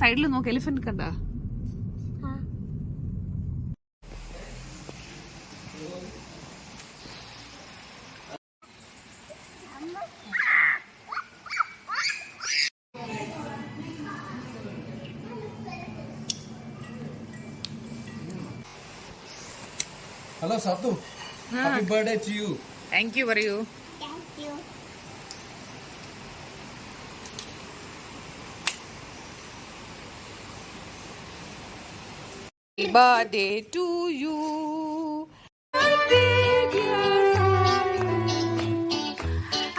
സൈഡിൽ നോക്ക്, എലിഫന്റ് കണ്ട. Hello Satu. Happy birthday to you. Thank you പറയൂ. Happy birthday to you.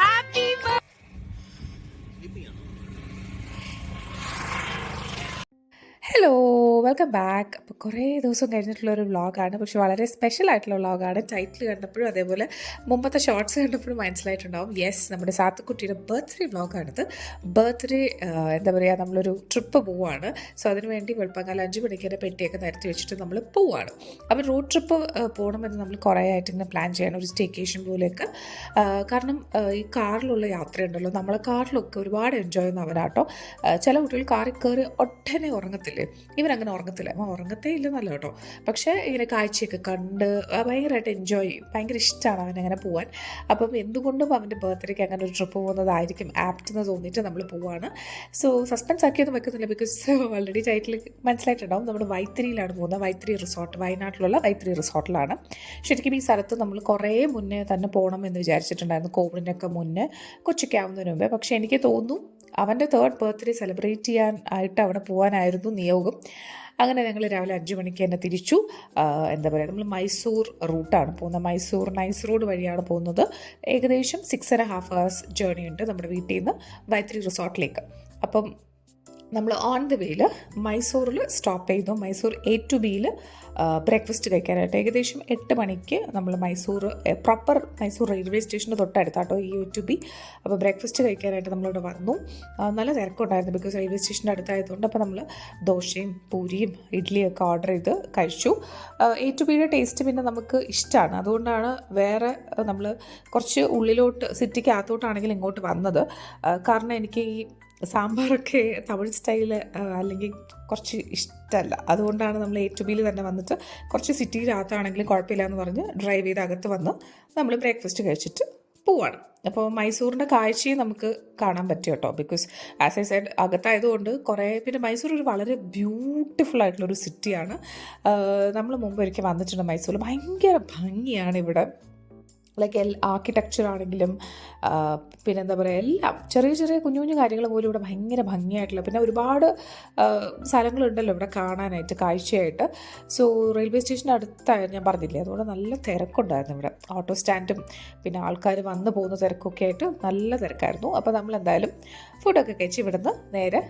Happy birthday. Hello, welcome back. അപ്പോൾ കുറേ ദിവസം കഴിഞ്ഞിട്ടുള്ളൊരു വ്ളോഗാണ്, പക്ഷെ വളരെ സ്പെഷ്യൽ ആയിട്ടുള്ള വ്ളോഗാണ്. ടൈറ്റിൽ കണ്ടപ്പോഴും അതേപോലെ മുമ്പത്തെ ഷോർട്സ് കണ്ടപ്പോഴും മനസ്സിലായിട്ടുണ്ടാവും. യെസ്, നമ്മുടെ സാത്തുക്കുട്ടിയുടെ ബർത്ത്ഡേ വ്ളോഗാണിത്. ബർത്ത്ഡേ എന്താ പറയുക, നമ്മളൊരു ട്രിപ്പ് പോവുകയാണ്. സോ അതിനുവേണ്ടി വെളുപ്പകാലം 5 മണിക്ക് തന്നെ പെട്ടിയൊക്കെ നിരത്തി വെച്ചിട്ട് നമ്മൾ പോവുകയാണ്. അപ്പോൾ റോഡ് ട്രിപ്പ് പോകണമെന്ന് നമ്മൾ കുറേ ആയിട്ട് ഇങ്ങനെ പ്ലാൻ ചെയ്യണം, ഒരു സ്റ്റേക്കേഷൻ പോലെയൊക്കെ. കാരണം ഈ കാറിലുള്ള യാത്രയുണ്ടല്ലോ, നമ്മളെ കാറിലൊക്കെ ഒരുപാട് എൻജോയ് ചെയ്യുന്നവരാട്ടോ. ചില കുട്ടികൾ കാറിൽ കയറി ഒട്ടനെ ഉറങ്ങത്തില്ലേ, ഇവരങ്ങനെ ഉറങ്ങത്തില്ല. ഉറങ്ങത്തേ ഇല്ലെന്നല്ല കേട്ടോ, പക്ഷേ ഇങ്ങനെ കാഴ്ചയൊക്കെ കണ്ട് ഭയങ്കരമായിട്ട് എൻജോയ് ചെയ്യും. ഭയങ്കര ഇഷ്ടമാണ് അവനങ്ങനെ പോകാൻ. അപ്പം എന്തുകൊണ്ടും അവൻ്റെ ബർത്ത്ഡേക്ക് അങ്ങനെ ഒരു ട്രിപ്പ് പോകുന്നതായിരിക്കും ആപ്റ്റ് എന്ന് തോന്നിയിട്ട് നമ്മൾ പോവാണ്. സോ സസ്പെൻസ് ആക്കിയൊന്നും വെക്കുന്നില്ല, ബിക്കോസ് ഓൾറെഡി ടൈറ്റിൽ മനസ്സിലായിട്ടുണ്ടാവും. നമ്മൾ വൈത്തിരിയിലാണ് പോകുന്നത്. വൈത്തിരി റിസോർട്ട്, വയനാട്ടിലുള്ള വൈത്തിരി റിസോർട്ടിലാണ്. ശരിക്കും ഈ സ്ഥലത്ത് നമ്മൾ കുറേ മുന്നേ തന്നെ പോകണം എന്ന് വിചാരിച്ചിട്ടുണ്ടായിരുന്നു, കോവിഡിനൊക്കെ മുന്നേ, കൊച്ചിക്കാവുന്നതിന് മുമ്പേ. പക്ഷേ എനിക്ക് തോന്നുന്നു അവൻ്റെ 3rd ബർത്ത്ഡേ സെലിബ്രേറ്റ് ചെയ്യാൻ ആയിട്ട് അവിടെ പോകാനായിരുന്നു നിയോഗം. അങ്ങനെ ഞങ്ങൾ രാവിലെ 5 മണിക്ക് തന്നെ തിരിച്ചു. എന്താ പറയുക, നമ്മൾ മൈസൂർ റൂട്ടാണ് പോകുന്നത്. മൈസൂർ നൈസ് റോഡ് വഴിയാണ് പോകുന്നത്. ഏകദേശം 6.5 hours ജേർണി ഉണ്ട് നമ്മുടെ വീട്ടിൽ നിന്ന് വൈത്തിരി റിസോർട്ടിലേക്ക്. അപ്പം നമ്മൾ ഓൺ ദ വേയിൽ മൈസൂറിൽ സ്റ്റോപ്പ് ചെയ്തു. മൈസൂർ A to Bയിൽ ബ്രേക്ക്ഫാസ്റ്റ് കഴിക്കാനായിട്ട് ഏകദേശം 8 മണിക്ക് നമ്മൾ മൈസൂർ പ്രോപ്പർ മൈസൂർ റെയിൽവേ സ്റ്റേഷന് തൊട്ടടുത്താട്ടോ ഈ A to B. അപ്പോൾ ബ്രേക്ക്ഫാസ്റ്റ് കഴിക്കാനായിട്ട് നമ്മളിവിടെ വന്നു. നല്ല തിരക്കുണ്ടായിരുന്നു, ബിക്കോസ് റെയിൽവേ സ്റ്റേഷൻ്റെ അടുത്തായതുകൊണ്ട്. അപ്പോൾ നമ്മൾ ദോശയും പൂരിയും ഇഡ്ഡലിയൊക്കെ ഓർഡർ ചെയ്ത് കഴിച്ചു. A to Bയുടെ ടേസ്റ്റ് പിന്നെ നമുക്ക് ഇഷ്ടമാണ്. അതുകൊണ്ടാണ് വേറെ നമ്മൾ കുറച്ച് ഉള്ളിലോട്ട് സിറ്റിക്കകത്തോട്ടാണെങ്കിൽ ഇങ്ങോട്ട് വന്നത്. കാരണം എനിക്ക് ഈ സാമ്പാറൊക്കെ തമിഴ് സ്റ്റൈല് അല്ലെങ്കിൽ കുറച്ച് ഇഷ്ടമല്ല. അതുകൊണ്ടാണ് നമ്മൾ A to Bയിൽ തന്നെ വന്നിട്ട് കുറച്ച് സിറ്റിയിലകത്താണെങ്കിലും കുഴപ്പമില്ല എന്ന് പറഞ്ഞ് ഡ്രൈവ് ചെയ്ത് അകത്ത് വന്ന് നമ്മൾ ബ്രേക്ക്ഫാസ്റ്റ് കഴിച്ചിട്ട് പോവാണ്. അപ്പോൾ മൈസൂറിൻ്റെ കാഴ്ചയും നമുക്ക് കാണാൻ പറ്റും കേട്ടോ, ബിക്കോസ് ആസ് ഐ സെഡ് അകത്തായതുകൊണ്ട് കുറേ. പിന്നെ മൈസൂർ ഒരു വളരെ ബ്യൂട്ടിഫുൾ ആയിട്ടുള്ളൊരു സിറ്റിയാണ്. നമ്മൾ മുമ്പ് ഒരിക്കൽ വന്നിട്ടുണ്ട് മൈസൂരിൽ. ഭയങ്കര ഭംഗിയാണ് ഇവിടെ. ലൈക്ക് ആർക്കിടെക്ചർ ആണെങ്കിലും പിന്നെ എന്താ പറയുക, എല്ലാം ചെറിയ ചെറിയ കുഞ്ഞു കുഞ്ഞു കാര്യങ്ങൾ പോലും ഇവിടെ ഭയങ്കര ഭംഗിയായിട്ടുള്ള. പിന്നെ ഒരുപാട് സ്ഥലങ്ങളുണ്ടല്ലോ ഇവിടെ കാണാനായിട്ട്, കാഴ്ചയായിട്ട്. സോ റെയിൽവേ സ്റ്റേഷൻ്റെ അടുത്തായിരുന്നു, ഞാൻ പറഞ്ഞില്ലേ, അതുകൊണ്ട് നല്ല തിരക്കുണ്ടായിരുന്നു ഇവിടെ. ഓട്ടോ സ്റ്റാൻഡും പിന്നെ ആൾക്കാർ വന്ന് പോകുന്ന തിരക്കൊക്കെ ആയിട്ട് നല്ല തിരക്കായിരുന്നു. അപ്പോൾ നമ്മൾ എന്തായാലും ഫുഡൊക്കെ കഴിച്ച് ഇവിടുന്ന് നേരെ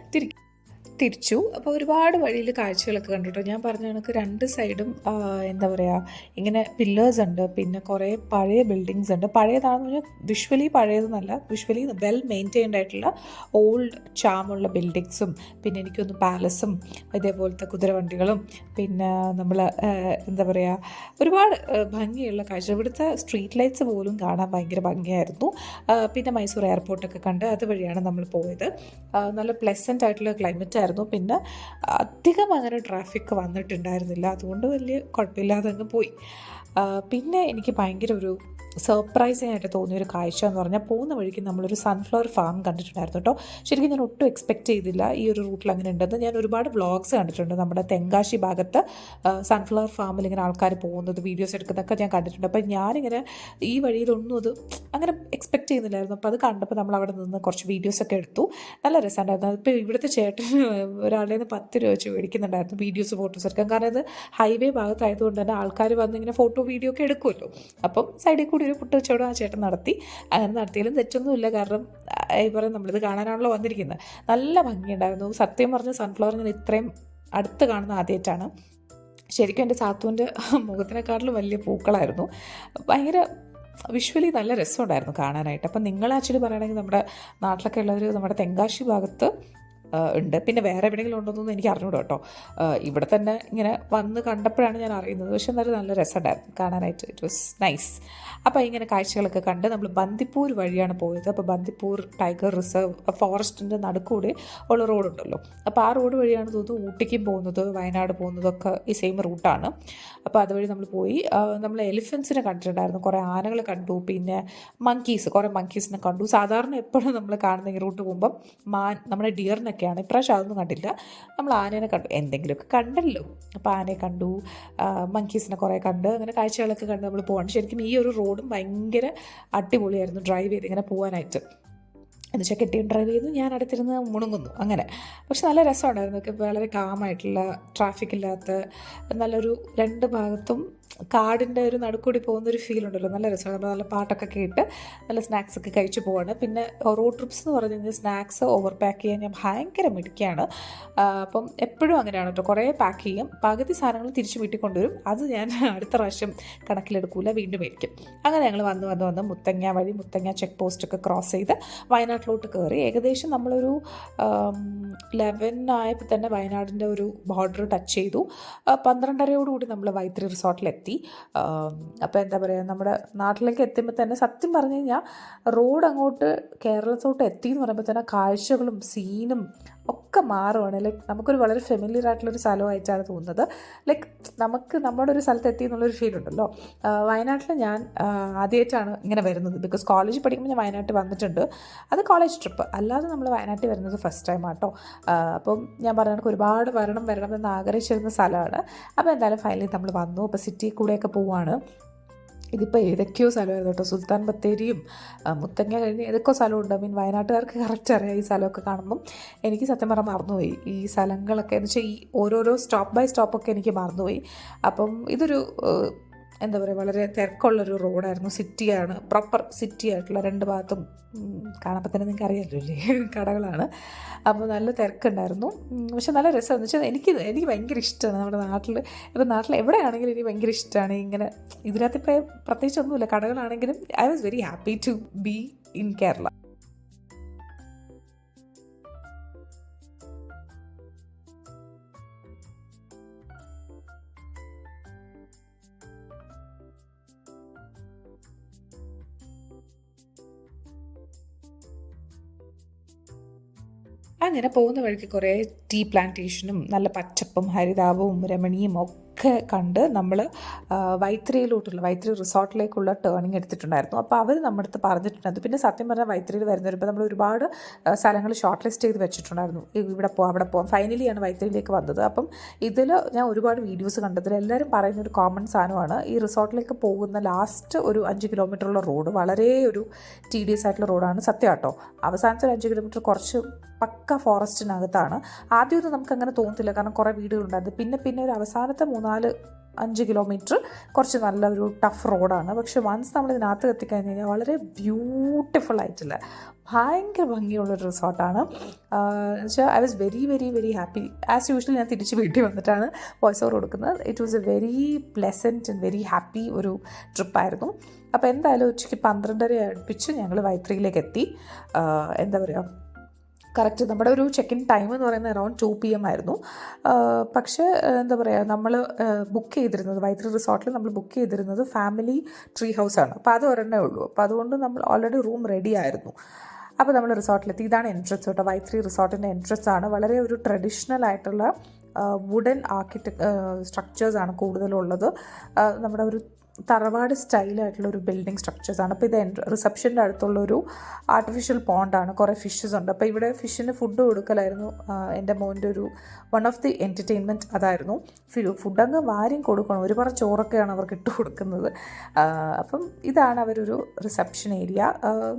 തിരിച്ചു. അപ്പോൾ ഒരുപാട് വഴിയിൽ കാഴ്ചകളൊക്കെ കണ്ടിട്ടോ. ഞാൻ പറഞ്ഞ കണക്ക് 2 സൈഡും എന്താ പറയുക, ഇങ്ങനെ പില്ലേഴ്സ് ഉണ്ട്, പിന്നെ കുറേ പഴയ ബിൽഡിങ്സ് ഉണ്ട്. പഴയതാണെന്ന് പറഞ്ഞാൽ വിഷ്വലി പഴയതെന്നല്ല, വിഷ്വലി വെൽ മെയിൻറ്റെയിൻഡ് ആയിട്ടുള്ള ഓൾഡ് ചാമുള്ള ബിൽഡിങ്സും, പിന്നെ എനിക്കൊന്ന് പാലസും ഇതേപോലത്തെ കുതിരവണ്ടികളും, പിന്നെ നമ്മൾ എന്താ പറയുക, ഒരുപാട് ഭംഗിയുള്ള കാഴ്ച. ഇവിടുത്തെ സ്ട്രീറ്റ് ലൈറ്റ്സ് പോലും കാണാൻ ഭയങ്കര ഭംഗിയായിരുന്നു. പിന്നെ മൈസൂർ എയർപോർട്ടൊക്കെ കണ്ട് അതുവഴിയാണ് നമ്മൾ പോയത്. നല്ല പ്ലെസൻ്റ് ആയിട്ടുള്ള ക്ലൈമറ്റ് ആയിരുന്നു. പിന്നെ അധികം അങ്ങനെ ട്രാഫിക് വന്നിട്ടുണ്ടായിരുന്നില്ല, അതുകൊണ്ട് വലിയ കുഴപ്പമില്ലാതെ അങ്ങ് പോയി. പിന്നെ എനിക്ക് ഭയങ്കര ഒരു സർപ്രൈസിങ് ആയിട്ട് തോന്നിയൊരു കാഴ്ച എന്ന് പറഞ്ഞാൽ, പോകുന്ന വഴിക്ക് നമ്മളൊരു സൺഫ്ലവർ ഫാം കണ്ടിട്ടുണ്ടായിരുന്നു കേട്ടോ. ശരിക്കും ഞാൻ ഒട്ടും എക്സ്പെക്റ്റ് ചെയ്തില്ല ഈ ഒരു റൂട്ടിൽ അങ്ങനെ ഉണ്ടെന്ന്. ഞാൻ ഒരുപാട് വ്ളോഗ്സ് കണ്ടിട്ടുണ്ട്, നമ്മുടെ തെങ്കാശി ഭാഗത്ത് സൺഫ്ലവർ ഫാമിൽ ഇങ്ങനെ ആൾക്കാർ പോകുന്നത്, വീഡിയോസ് എടുക്കുന്നതൊക്കെ ഞാൻ കണ്ടിട്ടുണ്ട്. അപ്പം ഞാനിങ്ങനെ ഈ വഴിയിലൊന്നും അത് അങ്ങനെ എക്സ്പെക്റ്റ് ചെയ്യുന്നില്ലായിരുന്നു. അപ്പോൾ അത് കണ്ടപ്പോൾ നമ്മൾ അവിടെ നിന്ന് കുറച്ച് വീഡിയോസൊക്കെ എടുത്തു. നല്ല രസമുണ്ടായിരുന്നു. ഇപ്പോൾ ഇവിടുത്തെ ചേട്ടന് ഒരാളുടെ നിന്ന് 10 രൂപ വെച്ച് മേടിക്കുന്നുണ്ടായിരുന്നു വീഡിയോസ്, ഫോട്ടോസ് എടുക്കാൻ. കാരണം ഇത് ഹൈവേ ഭാഗത്തായതുകൊണ്ട് തന്നെ ആൾക്കാർ വന്ന് ഇങ്ങനെ ഫോട്ടോ വീഡിയോ ഒക്കെ എടുക്കുമല്ലോ. അപ്പം സൈഡിൽ കൂടി ഒരു പുട്ട് വെച്ചോടെ ആ ചേട്ടൻ നടത്തി. അങ്ങനെ നടത്തിയാലും തെറ്റൊന്നുമില്ല, കാരണം ഈ പറയും നമ്മളിത് കാണാനാണല്ലോ വന്നിരിക്കുന്നത്. നല്ല ഭംഗിയുണ്ടായിരുന്നു. സത്യം പറഞ്ഞ സൺഫ്ലവർ ഞാൻ ഇത്രയും അടുത്ത് കാണുന്ന ആദ്യമായിട്ടാണ്. ശരിക്കും എൻ്റെ സാത്തുവിൻ്റെ മുഖത്തിനെക്കാട്ടിലും വലിയ പൂക്കളായിരുന്നു. ഭയങ്കര വിഷ്വലി നല്ല രസമുണ്ടായിരുന്നു കാണാനായിട്ട്. അപ്പം നിങ്ങൾ ആക്ച്വലി പറയുകയാണെങ്കിൽ നമ്മുടെ നാട്ടിലൊക്കെ ഉള്ളവർ നമ്മുടെ തെങ്കാശി ഭാഗത്ത് ഉണ്ട്. പിന്നെ വേറെ എവിടെയെങ്കിലും ഉണ്ടോയെന്നൊന്നും എനിക്ക് അറിഞ്ഞൂടാ കേട്ടോ. ഇവിടെ തന്നെ ഇങ്ങനെ വന്ന് കണ്ടപ്പോഴാണ് ഞാൻ അറിയുന്നത്. പക്ഷെ എന്നാലും നല്ല രസമുണ്ടായിരുന്നു കാണാനായിട്ട്. It was nice. അപ്പോൾ ഇങ്ങനെ കാഴ്ചകളൊക്കെ കണ്ട് നമ്മൾ ബന്ദിപ്പൂർ വഴിയാണ് പോയത്. അപ്പോൾ ബന്ദിപ്പൂർ ടൈഗർ റിസർവ് ഫോറസ്റ്റിൻ്റെ നടുക്കൂടെ ഉള്ള റോഡുണ്ടല്ലോ, അപ്പോൾ ആ റോഡ് വഴിയാണ് തോന്നുന്നു ഊട്ടിക്കും പോകുന്നത്, വയനാട് പോകുന്നതൊക്കെ ഈ സെയിം റൂട്ടാണ്. അപ്പോൾ അതുവഴി നമ്മൾ പോയി. നമ്മൾ എലിഫൻസിനെ കണ്ടിട്ടുണ്ടായിരുന്നു, കുറേ ആനകൾ കണ്ടു, പിന്നെ കുറേ മങ്കീസിനെ കണ്ടു. സാധാരണ എപ്പോഴും നമ്മൾ കാണുന്ന ഈ റൂട്ട് പോകുമ്പം നമ്മുടെ ഡിയറിനൊക്കെയാണ്. ഇപ്രാവശ്യം അതൊന്നും കണ്ടില്ല. നമ്മൾ ആനേനെ കണ്ടു, എന്തെങ്കിലുമൊക്കെ കണ്ടല്ലോ. അപ്പോൾ ആനയെ കണ്ടു, മങ്കീസിനെ കുറേ കണ്ട്, അങ്ങനെ കാഴ്ചകളൊക്കെ കണ്ട് നമ്മൾ പോവാണ്. ശരിക്കും ഈ ഒരു റോഡും ഭയങ്കര അടിപൊളിയായിരുന്നു ഡ്രൈവ് ചെയ്ത് ഇങ്ങനെ പോകാനായിട്ട്. എന്നുവെച്ചാൽ കെട്ടിയും ഡ്രൈവ് ചെയ്തു, ഞാൻ അടുത്തിരുന്ന് മുണുങ്ങുന്നു അങ്ങനെ. പക്ഷെ നല്ല രസമുണ്ടായിരുന്നു. ഒക്കെ വളരെ കാമായിട്ടുള്ള, ട്രാഫിക്കില്ലാത്ത, നല്ലൊരു രണ്ട് ഭാഗത്തും കാടിൻ്റെ ഒരു നടുക്കൂടി പോകുന്നൊരു ഫീൽ ഉണ്ടല്ലോ, നല്ല രസമാണ്. നമ്മൾ നല്ല പാട്ടൊക്കെ കേട്ട് നല്ല സ്നാക്സൊക്കെ കഴിച്ച് പോവാണ്. പിന്നെ റോഡ് ട്രിപ്സ് എന്ന് പറഞ്ഞു കഴിഞ്ഞാൽ സ്നാക്സ് ഓവർ പാക്ക് ചെയ്യാൻ ഞാൻ ഭയങ്കര മിടുക്കിയാണ്. അപ്പം എപ്പോഴും അങ്ങനെയാണ് കേട്ടോ, കുറേ പാക്ക് ചെയ്യും, പകുതി സാധനങ്ങൾ തിരിച്ച് വീട്ടിൽ കൊണ്ടുവരും. അത് ഞാൻ അടുത്ത പ്രാവശ്യം കണക്കിലെടുക്കൂല, വീണ്ടും മേടിക്കും. അങ്ങനെ ഞങ്ങൾ വന്ന് മുത്തങ്ങ വഴി, മുത്തങ്ങ ചെക്ക് പോസ്റ്റൊക്കെ ക്രോസ് ചെയ്ത് വയനാട്ടിലോട്ട് കയറി. ഏകദേശം നമ്മളൊരു 11 ആയപ്പോൾ തന്നെ വയനാടിൻ്റെ ഒരു ബോർഡർ ടച്ച് ചെയ്തു. 12:30യോടുകൂടി നമ്മൾ വൈത്തിരി റിസോർട്ടിലെത്തി. അപ്പോൾ എന്താ പറയുക, നമ്മുടെ നാട്ടിലേക്ക് എത്തുമ്പോൾ തന്നെ സത്യം പറഞ്ഞു കഴിഞ്ഞാൽ റോഡ് അങ്ങോട്ട് കേരളത്തോട്ട് എത്തി എന്ന് പറയുമ്പോൾ തന്നെ കാഴ്ചകളും സീനും ഒക്കെ മാറുകയാണ്. ലൈക്ക് നമുക്കൊരു വളരെ ഫെമിലിയർ ആയിട്ടുള്ളൊരു സ്ഥലമായിട്ടാണ് തോന്നുന്നത്. ലൈക്ക് നമുക്ക് നമ്മുടെ ഒരു സ്ഥലത്ത് എത്തി എന്നുള്ളൊരു ഫീൽ ഉണ്ടല്ലോ. വയനാട്ടിൽ ഞാൻ ആദ്യമായിട്ടാണ് ഇങ്ങനെ വരുന്നത്. ബിക്കോസ് കോളേജിൽ പഠിക്കുമ്പോൾ ഞാൻ വയനാട്ടിൽ വന്നിട്ടുണ്ട്, അത് കോളേജ് ട്രിപ്പ്. അല്ലാതെ നമ്മൾ വയനാട്ടിൽ വരുന്നത് ഫസ്റ്റ് ടൈം ആട്ടോ. അപ്പം ഞാൻ പറഞ്ഞ ഒരുപാട് വരണം എന്ന് ആഗ്രഹിച്ചിരുന്ന സ്ഥലമാണ്. അപ്പോൾ എന്തായാലും ഫൈനലി നമ്മൾ വന്നു. അപ്പോൾ സിറ്റി കൂടെയൊക്കെ പോവുകയാണ്. ഇതിപ്പോൾ ഏതൊക്കെയോ സ്ഥലമായിരുന്നു കേട്ടോ, സുൽത്താൻ ബത്തേരിയും മുത്തങ്ങ കഴിഞ്ഞ് ഏതൊക്കെയോ സ്ഥലമുണ്ട്. വയനാട്ടുകാർക്ക് കറക്റ്റ് അറിയാം ഈ സ്ഥലമൊക്കെ കാണുമ്പം. എനിക്ക് സത്യം പറഞ്ഞാൽ മറന്നുപോയി ഈ സ്ഥലങ്ങളൊക്കെ, എന്ന് വെച്ചാൽ ഈ ഓരോരോ സ്റ്റോപ്പ് ബൈ സ്റ്റോപ്പൊക്കെ എനിക്ക് മറന്നുപോയി. അപ്പം ഇതൊരു എന്താ പറയുക, വളരെ തിരക്കുള്ളൊരു റോഡായിരുന്നു. സിറ്റിയാണ്, പ്രോപ്പർ സിറ്റി ആയിട്ടുള്ള രണ്ട് ഭാഗത്തും കാണുമ്പോൾ തന്നെ നിങ്ങൾക്ക് അറിയാമല്ലോ അല്ലേ, കടകളാണ്. അപ്പോൾ നല്ല തിരക്കുണ്ടായിരുന്നു. പക്ഷെ നല്ല രസമെന്ന് വെച്ചാൽ എനിക്ക് ഭയങ്കര ഇഷ്ടമാണ് നമ്മുടെ നാട്ടിൽ. ഇപ്പോൾ നാട്ടിൽ എവിടെയാണെങ്കിലും എനിക്ക് ഭയങ്കര ഇഷ്ടമാണ് ഇങ്ങനെ. ഇതിനകത്തിപ്പോൾ പ്രത്യേകിച്ചൊന്നുമില്ല, കടകളാണെങ്കിലും I was very happy to be in Kerala. അങ്ങനെ പോകുന്ന വഴിക്ക് കുറേ ടീ പ്ലാന്റേഷനും നല്ല പച്ചപ്പും ഹരിതാപവും രമണീയും ഒക്കെ കണ്ട് നമ്മൾ വൈത്തിരി റിസോർട്ടിലേക്കുള്ള ടേണിങ് എടുത്തിട്ടുണ്ടായിരുന്നു. അപ്പോൾ അവർ നമ്മുടെ അടുത്ത് പറഞ്ഞിട്ടുണ്ടായിരുന്നു. പിന്നെ സത്യം പറഞ്ഞാൽ വൈത്തിരിയിൽ വരുന്നവരിപ്പോൾ നമ്മൾ ഒരുപാട് സ്ഥലങ്ങൾ ഷോർട്ട് ലിസ്റ്റ് ചെയ്ത് വെച്ചിട്ടുണ്ടായിരുന്നു, ഇവിടെ പോകാം അവിടെ പോകാം. ഫൈനലിയാണ് വൈത്തിരിയിലേക്ക് വന്നത്. അപ്പം ഇതിൽ ഞാൻ ഒരുപാട് വീഡിയോസ് കണ്ടതിൽ എല്ലാവരും പറയുന്ന ഒരു കോമൺ സാധനമാണ്, ഈ റിസോർട്ടിലേക്ക് പോകുന്ന ലാസ്റ്റ് ഒരു 5 കിലോമീറ്ററുള്ള റോഡ് വളരെ ഒരു ടീഡിയസ് ആയിട്ടുള്ള റോഡാണ്. സത്യം കേട്ടോ, അവസാനത്തെ ഒരു 5 കിലോമീറ്റർ കുറച്ച് പക്ക ഫോറസ്റ്റിനകത്താണ്. ആദ്യമൊന്നും നമുക്കങ്ങനെ തോന്നത്തില്ല, കാരണം കുറേ വീടുകളുണ്ടായിരുന്നു. പിന്നെ ഒരു അവസാനത്തെ 4-5 കിലോമീറ്റർ കുറച്ച് നല്ലൊരു ടഫ് റോഡാണ്. പക്ഷെ വൺസ് നമ്മൾ ഇതിനകത്ത് എത്തിക്കഴിഞ്ഞ് കഴിഞ്ഞാൽ വളരെ ബ്യൂട്ടിഫുൾ ആയിട്ടുള്ള ഭയങ്കര ഭംഗിയുള്ളൊരു റിസോർട്ടാണ്. എന്നുവെച്ചാൽ I was very very very happy. As usual ഞാൻ തിരിച്ച് വീട്ടിൽ വന്നിട്ടാണ് വോയിസ് ഓവർ കൊടുക്കുന്നത്. It was a very pleasant and very happy ഒരു ട്രിപ്പായിരുന്നു. അപ്പോൾ എന്തായാലും ഉച്ചയ്ക്ക് 12:30 അടുപ്പിച്ച് ഞങ്ങൾ വൈത്തിരിയിലേക്ക് എത്തി. എന്താ പറയുക, കറക്റ്റ് നമ്മുടെ ഒരു ചെക്ക് ഇൻ ടൈം എന്ന് പറയുന്നത് അറൗണ്ട് 2 PM ആയിരുന്നു. പക്ഷേ എന്താ പറയുക, നമ്മൾ ബുക്ക് ചെയ്തിരുന്നത് വൈത്തിരി റിസോർട്ടിൽ നമ്മൾ ബുക്ക് ചെയ്തിരുന്നത് ഫാമിലി ട്രീ ഹൗസാണ്. അപ്പോൾ അത് ഒരെണ്ണേ ഉള്ളൂ. അപ്പോൾ അതുകൊണ്ട് നമ്മൾ ഓൾറെഡി റൂം റെഡി ആയിരുന്നു. അപ്പോൾ നമ്മൾ റിസോർട്ടിലെത്തി. ഇതാണ് എൻട്രൻസ് കേട്ടോ, വൈത്തിരി റിസോർട്ടിൻ്റെ എൻട്രൻസ് ആണ്. വളരെ ഒരു ട്രഡീഷണൽ ആയിട്ടുള്ള വുഡൻ സ്ട്രക്ചേഴ്സാണ് കൂടുതലുള്ളത്. നമ്മുടെ ഒരു തറവാട് സ്റ്റൈലായിട്ടുള്ള ഒരു ബിൽഡിംഗ് സ്ട്രക്ചേഴ്സാണ്. അപ്പോൾ ഇത് റിസപ്ഷൻ്റെ അടുത്തുള്ളൊരു ആർട്ടിഫിഷ്യൽ പോണ്ടാണ്. കുറേ ഫിഷസ് ഉണ്ട്. അപ്പോൾ ഇവിടെ ഫിഷിന് ഫുഡ് കൊടുക്കലായിരുന്നു എൻ്റെ മോൻ്റെ ഒരു വൺ ഓഫ് ദി എൻ്റർടൈൻമെൻറ്റ് അതായിരുന്നു. ഫുഡങ്ങ് വാരിയും കൊടുക്കണം, ഒരുപാട് ചോറൊക്കെയാണ് അവർക്ക് ഇട്ട് കൊടുക്കുന്നത്. അപ്പം ഇതാണ് അവരൊരു റിസപ്ഷൻ ഏരിയ.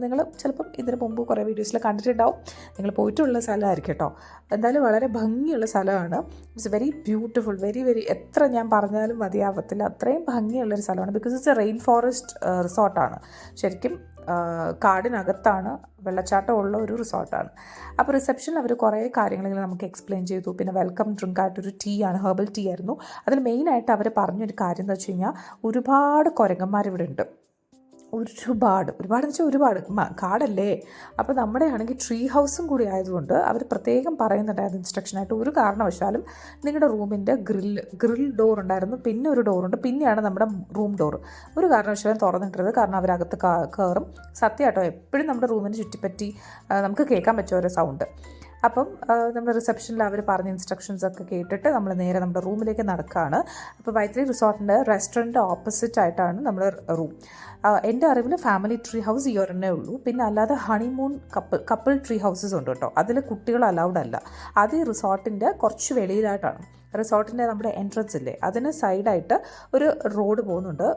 നിങ്ങൾ ചിലപ്പം ഇതിന് മുമ്പ് കുറേ വീഡിയോസിൽ കണ്ടിട്ടുണ്ടാവും, നിങ്ങൾ പോയിട്ടുള്ള സ്ഥലമായിരിക്കും കേട്ടോ. എന്തായാലും വളരെ ഭംഗിയുള്ള സ്ഥലമാണ്. It's very beautiful, very very എത്ര ഞാൻ പറഞ്ഞാലും മതിയാവത്തില്ല, അത്രയും ഭംഗിയുള്ളൊരു സ്ഥലമാണ്. Because it's a rain forest റിസോർട്ടാണ്. ശരിക്കും കാടിനകത്താണ്, വെള്ളച്ചാട്ടം ഉള്ള ഒരു റിസോർട്ടാണ്. അപ്പോൾ റിസപ്ഷനിൽ അവർ കുറേ കാര്യങ്ങൾ നമുക്ക് എക്സ്പ്ലെയിൻ ചെയ്തു. പിന്നെ വെൽക്കം ഡ്രിങ്ക് ആയിട്ടൊരു ടീ ആണ്, ഹെർബൽ ടീ ആയിരുന്നു. അതിൽ മെയിനായിട്ട് അവർ പറഞ്ഞൊരു കാര്യം എന്ന് വെച്ച് കഴിഞ്ഞാൽ ഒരുപാട് കുരങ്ങന്മാർ ഇവിടെ ഉണ്ട്. ഒരുപാടെന്ന് വെച്ചാൽ ഒരുപാട് കാടല്ലേ. അപ്പോൾ നമ്മുടെ ആണെങ്കിൽ ട്രീ ഹൗസും കൂടി ആയതുകൊണ്ട് അവർ പ്രത്യേകം പറയുന്നുണ്ടായിരുന്നു ഇൻസ്ട്രക്ഷനായിട്ട്, ഒരു കാരണവശാലും നിങ്ങളുടെ റൂമിൻ്റെ ഗ്രിൽ ഡോർ ഉണ്ടായിരുന്നു, പിന്നെ ഒരു ഡോറുണ്ട്, പിന്നെയാണ് നമ്മുടെ റൂം ഡോർ. ഒരു കാരണവശാലും തുറന്നിട്ടത്, കാരണം അവരകത്ത് കയറും. സത്യമായിട്ടോ, എപ്പോഴും നമ്മുടെ റൂമിന് ചുറ്റിപ്പറ്റി നമുക്ക് കേൾക്കാൻ പറ്റും ഓരോ സൗണ്ട്. അപ്പം നമ്മുടെ റിസപ്ഷനിൽ അവർ പറഞ്ഞ ഇൻസ്ട്രക്ഷൻസൊക്കെ കേട്ടിട്ട് നമ്മൾ നേരെ നമ്മുടെ റൂമിലേക്ക് നടക്കുകയാണ്. അപ്പോൾ വൈത്തിരി റിസോർട്ടിൻ്റെ റെസ്റ്റോറൻറ്റ് ഓപ്പോസിറ്റ് ആയിട്ടാണ് നമ്മുടെ റൂം. എൻ്റെ അറിവിൽ ഫാമിലി ട്രീ ഹൗസ് ഈ ഒരെണ്ണേ ഉള്ളൂ. പിന്നെ അല്ലാതെ ഹണിമൂൺ കപ്പിൾ ട്രീ ഹൗസസ് ഉണ്ട് കേട്ടോ. അതിൽ കുട്ടികൾ അലൗഡ് അല്ല. അത് ഈ റിസോർട്ടിൻ്റെ കുറച്ച് വെളിയിലായിട്ടാണ്. റിസോർട്ടിൻ്റെ നമ്മുടെ എൻട്രൻസ് ഇല്ലേ, അതിന് സൈഡായിട്ട് ഒരു റോഡ് പോകുന്നുണ്ട്.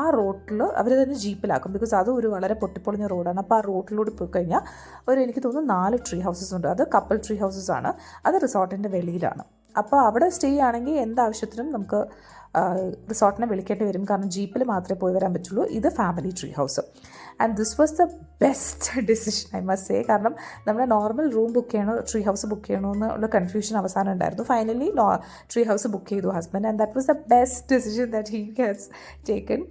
ആ റോഡിൽ അവർ തന്നെ ജീപ്പിലാക്കും, ബിക്കോസ് അത് ഒരു വളരെ പൊട്ടിപ്പൊളിഞ്ഞ റോഡാണ്. അപ്പോൾ ആ റോഡിലൂടെ പോയി കഴിഞ്ഞാൽ എനിക്ക് തോന്നുന്നു 4 ട്രീ ഹൗസസ് ഉണ്ട്. അത് കപ്പിൾ ട്രീ ഹൗസസ് ആണ്. അത് റിസോർട്ടിൻ്റെ വെളിയിലാണ്. അപ്പോൾ അവിടെ സ്റ്റേ ആണെങ്കിൽ എന്താവശ്യത്തിനും നമുക്ക് റിസോർട്ടിനെ വിളിക്കേണ്ടി വരും, കാരണം ജീപ്പിൽ മാത്രമേ പോയി വരാൻ പറ്റുള്ളൂ. ഇത് family tree house. And this was the best decision I must say. കാരണം നമ്മൾ നോർമൽ റൂം ബുക്ക് ചെയ്യണോ ട്രീ ഹൗസ് ബുക്ക് ചെയ്യണോ എന്നുള്ള കൺഫ്യൂഷൻ അവസാനം ഉണ്ടായിരുന്നു. ഫൈനലി ട്രീ ഹൗസ് ബുക്ക് ചെയ്തു husband, and that was the best decision that he has taken.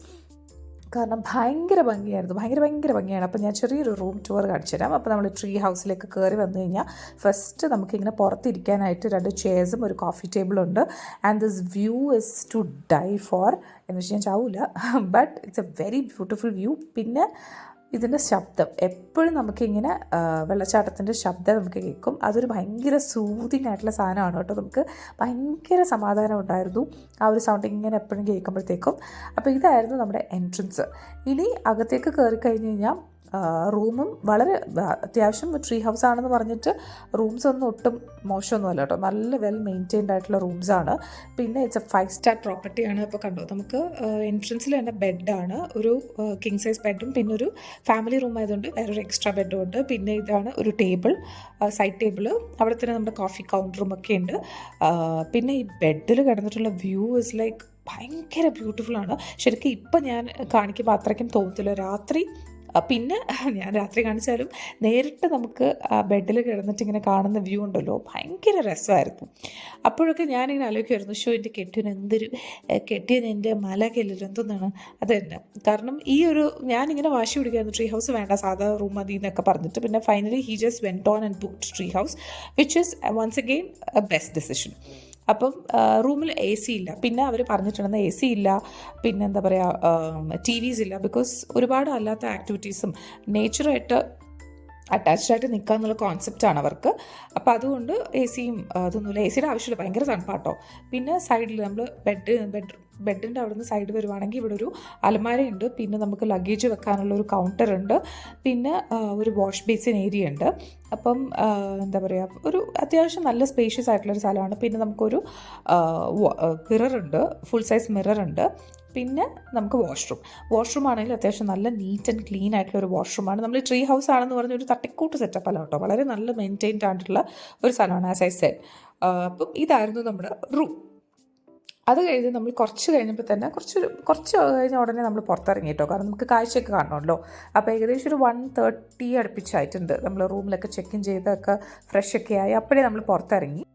കാരണം ഭയങ്കര ഭംഗിയാണ്. അപ്പോൾ ഞാൻ ചെറിയൊരു റൂം ടൂർ കാണിച്ചു തരാം. അപ്പോൾ നമ്മൾ ട്രീ ഹൗസിലേക്ക് കയറി വന്നു കഴിഞ്ഞാൽ ഫസ്റ്റ് നമുക്കിങ്ങനെ പുറത്തിരിക്കാനായിട്ട് 2 ചെയർസും ഒരു കോഫി ടേബിളുണ്ട്. And this view is to die for എന്ന് വെച്ചാൽ ഞാൻ ചാവൂല, but it's a very beautiful view. പിന്നെ ഇതിൻ്റെ ശബ്ദം എപ്പോഴും നമുക്കിങ്ങനെ വെള്ളച്ചാട്ടത്തിൻ്റെ ശബ്ദം നമുക്ക് കേൾക്കും. അതൊരു ഭയങ്കര സൂതിങ് ആയിട്ടുള്ള സാധനമാണ് കേട്ടോ. നമുക്ക് ഭയങ്കര സമാധാനം ഉണ്ടായിരുന്നു ആ ഒരു സൗണ്ട് ഇങ്ങനെ എപ്പോഴും കേൾക്കുമ്പോഴത്തേക്കും. അപ്പോൾ ഇതായിരുന്നു നമ്മുടെ എൻട്രൻസ്. ഇനി അകത്തേക്ക് കയറി കഴിഞ്ഞ് കഴിഞ്ഞാൽ റൂമും വളരെ അത്യാവശ്യം ട്രീ ഹൗസ് ആണെന്ന് പറഞ്ഞിട്ട് റൂംസ് ഒന്നും ഒട്ടും മോശമൊന്നുമല്ല കേട്ടോ. നല്ല വെൽ മെയിൻറ്റെയിൻഡ് ആയിട്ടുള്ള റൂംസാണ്. പിന്നെ ഇറ്റ്സ് എ 5 സ്റ്റാർ പ്രോപ്പർട്ടിയാണ്. ഇപ്പോൾ കണ്ടോ, നമുക്ക് എൻട്രൻസിൽ തന്നെ ബെഡാണ്, ഒരു കിങ് സൈസ് ബെഡും പിന്നെ ഒരു ഫാമിലി റൂം ആയതുകൊണ്ട് വേറൊരു എക്സ്ട്രാ ബെഡും ഉണ്ട്. പിന്നെ ഇതാണ് ഒരു ടേബിൾ, സൈഡ് ടേബിൾ. അവിടെ തന്നെ നമ്മുടെ കോഫി കൗണ്ടറും ഒക്കെ ഉണ്ട്. പിന്നെ ഈ ബെഡിൽ കിടന്നിട്ടുള്ള വ്യൂ ഇസ് ലൈക്ക് ഭയങ്കര ബ്യൂട്ടിഫുള്ളാണ്. ശരിക്കും ഇപ്പം ഞാൻ കാണിക്കുമ്പോൾ അത്രയ്ക്കും തോന്നത്തില്ല. രാത്രി പിന്നെ ഞാൻ രാത്രി കാണിച്ചാലും നേരിട്ട് നമുക്ക് ആ ബെഡിൽ കിടന്നിട്ട് ഇങ്ങനെ കാണുന്ന വ്യൂ ഉണ്ടല്ലോ, ഭയങ്കര രസമായിരുന്നു. അപ്പോഴൊക്കെ ഞാനിങ്ങനെ ആലോചിക്കുമായിരുന്നു, എൻ്റെ കെട്ടിയന് എൻ്റെ മലകല്ലല്ലോ എന്തെന്നാണ് അത് തന്നെ. കാരണം ഈ ഒരു ഞാനിങ്ങനെ വാശി പിടിക്കുമായിരുന്നു, ട്രീ ഹൗസ് വേണ്ട, സാധാ റൂം മതി എന്നൊക്കെ പറഞ്ഞിട്ട്. പിന്നെ finally he just went on and booked tree house, which is once again a best decision. അപ്പം റൂമിൽ AC ഇല്ല. പിന്നെ അവർ പറഞ്ഞിട്ടുണ്ടെന്ന് AC ഇല്ല, പിന്നെ എന്താ പറയുക, TVs ഇല്ല. ബിക്കോസ് ഒരുപാട് അല്ലാത്ത ആക്ടിവിറ്റീസും നേച്ചറായിട്ട് അറ്റാച്ച്ഡായിട്ട് നിൽക്കുക എന്നുള്ള കോൺസെപ്റ്റാണ് അവർക്ക്. അപ്പോൾ അതുകൊണ്ട് AC-യും അതൊന്നുമില്ല. AC-യുടെ ആവശ്യമില്ല, ഭയങ്കര തണുപ്പാട്ടോ. പിന്നെ സൈഡിൽ നമ്മൾ ബെഡിൻ്റെ അവിടെ നിന്ന് സൈഡ് വരുവാണെങ്കിൽ ഇവിടെ ഒരു അലമാരയുണ്ട്. പിന്നെ നമുക്ക് ലഗേജ് വെക്കാനുള്ള ഒരു കൗണ്ടർ ഉണ്ട്. പിന്നെ ഒരു വാഷ് ബേസിൻ ഏരിയ ഉണ്ട്. അപ്പം എന്താ പറയുക, ഒരു അത്യാവശ്യം നല്ല സ്പേഷ്യസ് ആയിട്ടുള്ളൊരു സ്ഥലമാണ്. പിന്നെ നമുക്കൊരു മിററുണ്ട്, ഫുൾ സൈസ് മിററുണ്ട്. പിന്നെ നമുക്ക് വാഷ്റൂം ആണെങ്കിൽ അത്യാവശ്യം നല്ല നീറ്റ് ആൻഡ് ക്ലീൻ ആയിട്ടുള്ള ഒരു വാഷ്റൂമാണ്. നമ്മൾ ട്രീ ഹൗസ് ആണെന്ന് പറഞ്ഞ ഒരു തട്ടിക്കൂട്ട് സെറ്റപ്പ് അല്ല കേട്ടോ, വളരെ നല്ല മെയിൻറ്റെയിൻഡ് ആയിട്ടുള്ള ഒരു സ്ഥലമാണ് ആസ് ഐ സെഡ്. അപ്പം ഇതായിരുന്നു നമ്മുടെ റൂം. അത് കഴിഞ്ഞ് നമ്മൾ കുറച്ച് കഴിഞ്ഞപ്പോൾ തന്നെ കുറച്ച് കഴിഞ്ഞ ഉടനെ നമ്മൾ പുറത്തിറങ്ങി കേട്ടോ, കാരണം നമുക്ക് കാഴ്ചയൊക്കെ കാണണമല്ലോ. അപ്പോൾ ഏകദേശം ഒരു 1:30 അടുപ്പിച്ചായിട്ടുണ്ട്. നമ്മൾ റൂമിലൊക്കെ ചെക്ക് ഇൻ ചെയ്തൊക്കെ ഫ്രഷൊക്കെ ആയി അപ്പോഴേ നമ്മൾ പുറത്തിറങ്ങി.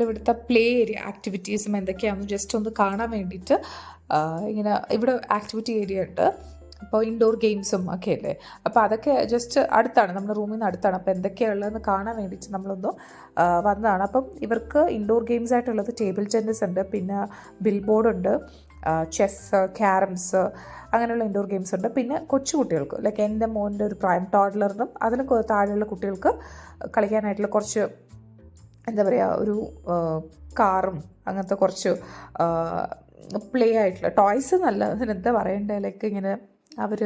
ഇവിടുത്തെ പ്ലേ ഏരിയ ആക്ടിവിറ്റീസും എന്തൊക്കെയാണെന്ന് ജസ്റ്റ് ഒന്ന് കാണാൻ വേണ്ടിയിട്ട് ഇങ്ങനെ ഇവിടെ ആക്ടിവിറ്റി ഏരിയ ഉണ്ട്. അപ്പോൾ ഇൻഡോർ ഗെയിംസും ഒക്കെ അല്ലേ, അപ്പോൾ അതൊക്കെ ജസ്റ്റ് അടുത്താണ്, നമ്മുടെ റൂമിൽ നിന്ന് അടുത്താണ്. അപ്പോൾ എന്തൊക്കെയാണുള്ളതെന്ന് കാണാൻ വേണ്ടിയിട്ട് നമ്മളൊന്ന് വന്നതാണ്. അപ്പം ഇവർക്ക് ഇൻഡോർ ഗെയിംസ് ആയിട്ടുള്ളത് ടേബിൾ ടെന്നീസ് ഉണ്ട്, പിന്നെ ബിൽ ബോർഡ് ഉണ്ട്, ചെസ്സ്, ക്യാരംസ്, അങ്ങനെയുള്ള ഇൻഡോർ ഗെയിംസ് ഉണ്ട്. പിന്നെ കൊച്ചു കുട്ടികൾക്ക് ലൈക്ക് എൻ്റെ മോൻ്റെ ഒരു പ്രായം ടോഡ്ലറിനും അതിലും താഴെയുള്ള കുട്ടികൾക്ക് കളിക്കാനായിട്ടുള്ള കുറച്ച് എന്താ പറയുക, ഒരു കാറും അങ്ങനത്തെ കുറച്ച് പ്ലേ ആയിട്ടുള്ള ടോയ്സ്, നല്ല അതിനെന്താ പറയണ്ടേ, ലൈക്ക് ഇങ്ങനെ അവർ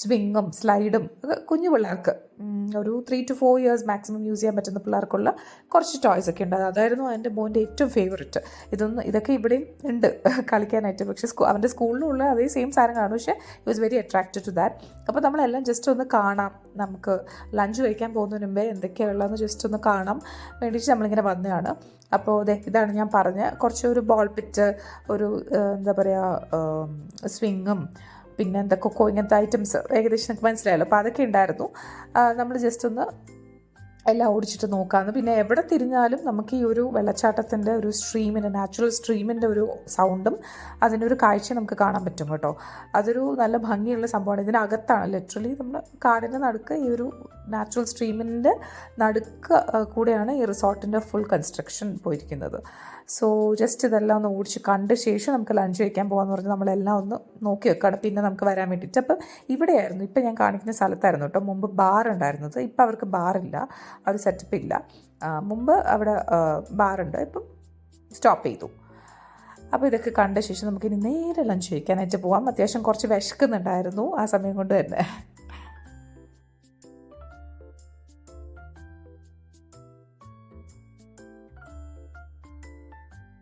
സ്വിങ്ങും സ്ലൈഡും കുഞ്ഞു പിള്ളേർക്ക് ഒരു 3 to 4 years മാക്സിമം യൂസ് ചെയ്യാൻ പറ്റുന്ന പിള്ളേർക്കുള്ള കുറച്ച് ടോയ്സ് ഒക്കെ ഉണ്ട്. അതായിരുന്നു എൻ്റെ മോൻ്റെ ഏറ്റവും ഫേവററ്റ്. ഇതൊക്കെ ഇവിടെയും ഉണ്ട് കളിക്കാനായിട്ട്. പക്ഷേ അവൻ്റെ സ്കൂളിലുള്ള അതേ സെയിം സാധനങ്ങളാണ്, പക്ഷേ it was very attracted to that. അപ്പോൾ നമ്മളെല്ലാം ജസ്റ്റ് ഒന്ന് കാണാം, നമുക്ക് ലഞ്ച് കഴിക്കാൻ പോകുന്നതിന് മുമ്പേ എന്തൊക്കെയുള്ളതെന്ന് ജസ്റ്റ് ഒന്ന് കാണാൻ വേണ്ടിയിട്ട് നമ്മളിങ്ങനെ വന്നതാണ്. അപ്പോൾ ഇതാണ് ഞാൻ പറഞ്ഞ കുറച്ച് ഒരു ബോൾ പിറ്റ്, ഒരു എന്താ പറയുക സ്വിങ്ങും, പിന്നെ എന്തൊക്കെ ഇങ്ങനത്തെ ഐറ്റംസ് ഏകദേശം എനിക്ക് മനസ്സിലായല്ലോ. അപ്പോൾ അതൊക്കെ ഉണ്ടായിരുന്നു. നമ്മൾ ജസ്റ്റ് ഒന്ന് എല്ലാം ഓടിച്ചിട്ട് നോക്കാമെന്ന്. പിന്നെ എവിടെ തിരിഞ്ഞാലും നമുക്ക് ഈ ഒരു വെള്ളച്ചാട്ടത്തിൻ്റെ ഒരു സ്ട്രീമിൻ്റെ, നാച്ചുറൽ സ്ട്രീമിൻ്റെ ഒരു സൗണ്ടും അതിൻ്റെ ഒരു കാഴ്ച നമുക്ക് കാണാൻ പറ്റും കേട്ടോ. അതൊരു നല്ല ഭംഗിയുള്ള സംഭവമാണ്. ഇതിനകത്താണ് ലിറ്ററലി നമ്മൾ കാടിൻ്റെ നടുക്ക് ഈ ഒരു നാച്ചുറൽ സ്ട്രീമിൻ്റെ നടുക്ക് കൂടെയാണ് ഈ റിസോർട്ടിൻ്റെ ഫുൾ കൺസ്ട്രക്ഷൻ പോയിരിക്കുന്നത്. സോ ജസ്റ്റ് ഇതെല്ലാം ഒന്ന് ഓടിച്ച് കണ്ട ശേഷം നമുക്ക് ലഞ്ച് കഴിക്കാൻ പോകാമെന്ന് പറഞ്ഞ് നമ്മളെല്ലാം ഒന്ന് നോക്കി വെക്കുകയാണ്, പിന്നെ നമുക്ക് വരാൻ വേണ്ടിയിട്ട്. അപ്പം ഇവിടെയായിരുന്നു, ഇപ്പം ഞാൻ കാണിക്കുന്ന സ്ഥലത്തായിരുന്നു കേട്ടോ മുമ്പ് ബാർ ഉണ്ടായിരുന്നത്. ഇപ്പം അവർക്ക് ബാറില്ല, ആ ഒരു സെറ്റപ്പ് ഇല്ല. മുമ്പ് അവിടെ ബാറുണ്ട്, ഇപ്പം സ്റ്റോപ്പ് ചെയ്തു. അപ്പോൾ ഇതൊക്കെ കണ്ട ശേഷം നമുക്കിനി നേരെ ലഞ്ച് കഴിക്കാനായിട്ട് പോകാം. അത്യാവശ്യം കുറച്ച് വിശക്കുന്നുണ്ടായിരുന്നു ആ സമയം കൊണ്ട് തന്നെ.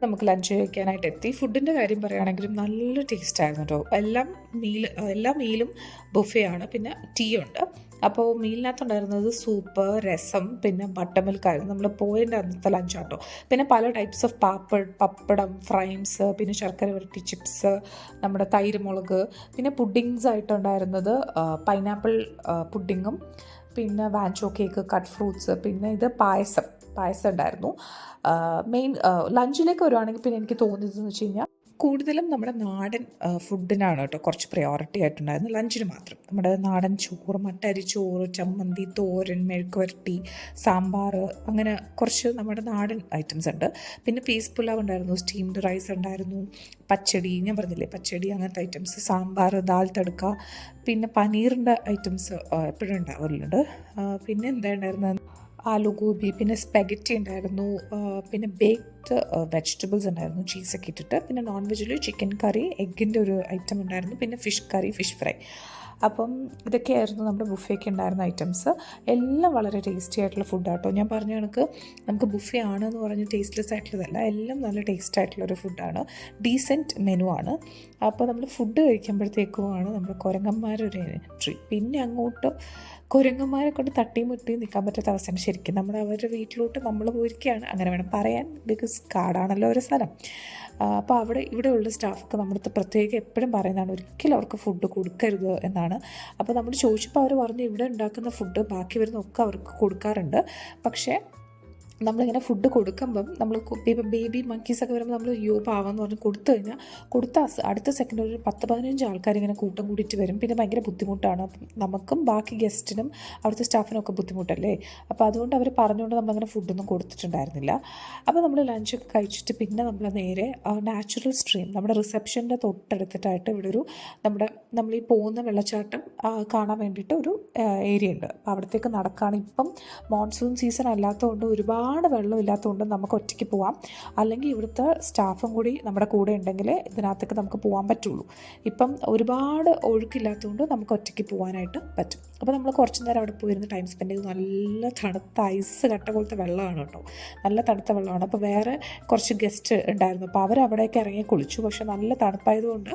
നമുക്ക് ലഞ്ച് കഴിക്കാനായിട്ട് എത്തി. ഫുഡിൻ്റെ കാര്യം പറയുകയാണെങ്കിലും നല്ല ടേസ്റ്റായിരുന്നു കേട്ടോ. എല്ലാ മീലും ബുഫയാണ്, പിന്നെ ടീ ഉണ്ട്. അപ്പോൾ മീലിനകത്തുണ്ടായിരുന്നത് സൂപ്പ്, രസം, പിന്നെ ബട്ടർ മിൽക്കായിരുന്നു നമ്മൾ പോയതിൻ്റെ അന്നത്തെ ലഞ്ചാട്ടോ. പിന്നെ പല ടൈപ്സ് ഓഫ് പപ്പടം, ഫ്രൈംസ്, പിന്നെ ശർക്കര വരട്ടി ചിപ്സ്, നമ്മുടെ തൈര് മുളക്, പിന്നെ പുഡിങ്സ് ആയിട്ടുണ്ടായിരുന്നത് പൈനാപ്പിൾ പുഡിങ്ങും, പിന്നെ വാൻചോ കേക്ക്, കട്ട് ഫ്രൂട്ട്സ്, പിന്നെ ഇത് പായസം ഉണ്ടായിരുന്നു. മെയിൻ ലഞ്ചിലേക്ക് വരുവാണെങ്കിൽ പിന്നെ എനിക്ക് തോന്നിയതെന്ന് വെച്ച് കഴിഞ്ഞാൽ കൂടുതലും നമ്മുടെ നാടൻ ഫുഡിനാണ് കേട്ടോ കുറച്ച് പ്രയോറിറ്റി ആയിട്ടുണ്ടായിരുന്നു. ലഞ്ചിന് മാത്രം നമ്മുടെ നാടൻ ചോറ്, മട്ടരി ചോറ്, ചമ്മന്തി, തോരൻ, മെഴുക്ക് വരട്ടി, സാമ്പാർ, അങ്ങനെ കുറച്ച് നമ്മുടെ നാടൻ ഐറ്റംസ് ഉണ്ട്. പിന്നെ പീസ് പുലാവ് ഉണ്ടായിരുന്നു, സ്റ്റീംഡ് റൈസ് ഉണ്ടായിരുന്നു, പച്ചടി, ഞാൻ പറഞ്ഞില്ലേ പച്ചടി, അങ്ങനത്തെ ഐറ്റംസ്, സാമ്പാർ, ദാൽ തടുക്ക, പിന്നെ പനീറിൻ്റെ ഐറ്റംസ് എപ്പോഴും ഉണ്ടാവലുണ്ട്. പിന്നെ എന്താ ഉണ്ടായിരുന്നത്, ആലു ഗോബി, പിന്നെ സ്പെഗറ്റി ഉണ്ടായിരുന്നു, പിന്നെ ബേക്ക്ഡ് വെജിറ്റബിൾസ് ഉണ്ടായിരുന്നു ചീസൊക്കെ ഇട്ടിട്ട്, പിന്നെ നോൺ വെജിൽ ചിക്കൻ കറി, എഗ്ഗിൻ്റെ ഒരു ഐറ്റം ഉണ്ടായിരുന്നു, പിന്നെ ഫിഷ് കറി, ഫിഷ് ഫ്രൈ. അപ്പം ഇതൊക്കെയായിരുന്നു നമ്മുടെ ബുഫേക്ക് ഉണ്ടായിരുന്ന ഐറ്റംസ്. എല്ലാം വളരെ ടേസ്റ്റി ആയിട്ടുള്ള ഫുഡാട്ടോ. ഞാൻ പറഞ്ഞ കണക്ക് നമുക്ക് ബുഫേ ആണെന്ന് പറഞ്ഞ് ടേസ്റ്റ്ലെസ് ആയിട്ടുള്ളതല്ല, എല്ലാം നല്ല ടേസ്റ്റ് ആയിട്ടുള്ളൊരു ഫുഡാണ്, ഡീസൻറ്റ് മെനു ആണ്. അപ്പോൾ നമ്മൾ ഫുഡ് കഴിക്കുമ്പോഴത്തേക്കുമാണ് നമ്മുടെ കുരങ്ങന്മാരൊരു എൻട്രി. പിന്നെ അങ്ങോട്ട് കുരങ്ങന്മാരെ കൊണ്ട് തട്ടിയും മുട്ടിയും നിൽക്കാൻ പറ്റാത്ത അവസ്ഥയാണ്. ശരിക്കും അവരുടെ വീട്ടിലോട്ട് നമ്മൾ പോയിരിക്കുകയാണ്, അങ്ങനെ വേണം പറയാൻ, ബിക്കോസ് കാടാണല്ലോ ഒരു സ്ഥലം. അപ്പോൾ ഇവിടെയുള്ള സ്റ്റാഫൊക്കെ നമ്മുടെ പ്രത്യേകം എപ്പോഴും പറയുന്നതാണ് ഒരിക്കലും അവർക്ക് ഫുഡ് കൊടുക്കരുത് എന്നാണ്. അപ്പോൾ നമ്മൾ ചോദിച്ചപ്പോൾ അവർ പറഞ്ഞു ഇവിടെ ഉണ്ടാക്കുന്ന ഫുഡ് ബാക്കി വരുന്നതൊക്കെ അവർക്ക് കൊടുക്കാറുണ്ട്. പക്ഷേ നമ്മളിങ്ങനെ ഫുഡ് കൊടുക്കുമ്പം നമ്മൾ ഇപ്പം ബേബി മങ്കീസൊക്കെ വരുമ്പോൾ നമ്മൾ പാവെന്ന് പറഞ്ഞ് കൊടുത്തു കഴിഞ്ഞാൽ അടുത്ത സെക്കൻഡ് ഒരു 10-15 ആൾക്കാർ ഇങ്ങനെ കൂട്ടം കൂടിയിട്ട് വരും. പിന്നെ ഭയങ്കര ബുദ്ധിമുട്ടാണ്, നമുക്കും ബാക്കി ഗസ്റ്റിനും അവിടുത്തെ സ്റ്റാഫിനും ഒക്കെ ബുദ്ധിമുട്ടല്ലേ. അപ്പോൾ അതുകൊണ്ട് അവർ പറഞ്ഞുകൊണ്ട് നമ്മളങ്ങനെ ഫുഡൊന്നും കൊടുത്തിട്ടുണ്ടായിരുന്നില്ല. അപ്പോൾ നമ്മൾ ലഞ്ചൊക്കെ കഴിച്ചിട്ട് പിന്നെ നമ്മൾ നേരെ നാച്ചുറൽ സ്ട്രീം നമ്മുടെ റിസപ്ഷൻ്റെ തൊട്ടടുത്തിട്ടായിട്ട് ഇവിടെ ഒരു നമ്മൾ ഈ പോകുന്ന വെള്ളച്ചാട്ടം കാണാൻ വേണ്ടിയിട്ട് ഒരു ഏരിയ ഉണ്ട്. അപ്പോൾ അവിടത്തേക്ക് നടക്കുകയാണ്. ഇപ്പം മോൺസൂൺ സീസൺ അല്ലാത്തതുകൊണ്ട് ഒരുപാട് വെള്ളമില്ലാത്തതുകൊണ്ട് നമുക്ക് ഒറ്റയ്ക്ക് പോവാം, അല്ലെങ്കിൽ ഇവിടുത്തെ സ്റ്റാഫും കൂടി നമ്മുടെ കൂടെ ഉണ്ടെങ്കിൽ ഇതിനകത്തേക്ക് നമുക്ക് പോകാൻ പറ്റുള്ളൂ. ഇപ്പം ഒരുപാട് ഒഴുക്കില്ലാത്തതുകൊണ്ട് നമുക്ക് ഒറ്റയ്ക്ക് പോകാനായിട്ട് പറ്റും. അപ്പോൾ നമ്മൾ കുറച്ച് നേരം അവിടെ പോയിരുന്ന് ടൈം സ്പെൻഡ് ചെയ്ത് നല്ല തണുത്ത ഐസ് കട്ട പോലത്തെ വെള്ളമാണ് കേട്ടോ, നല്ല തണുത്ത വെള്ളമാണ്. അപ്പോൾ വേറെ കുറച്ച് ഗസ്റ്റ് ഉണ്ടായിരുന്നു, അപ്പോൾ അവരവിടേക്ക് ഇറങ്ങി കുളിച്ചു. പക്ഷെ നല്ല തണുപ്പായതുകൊണ്ട്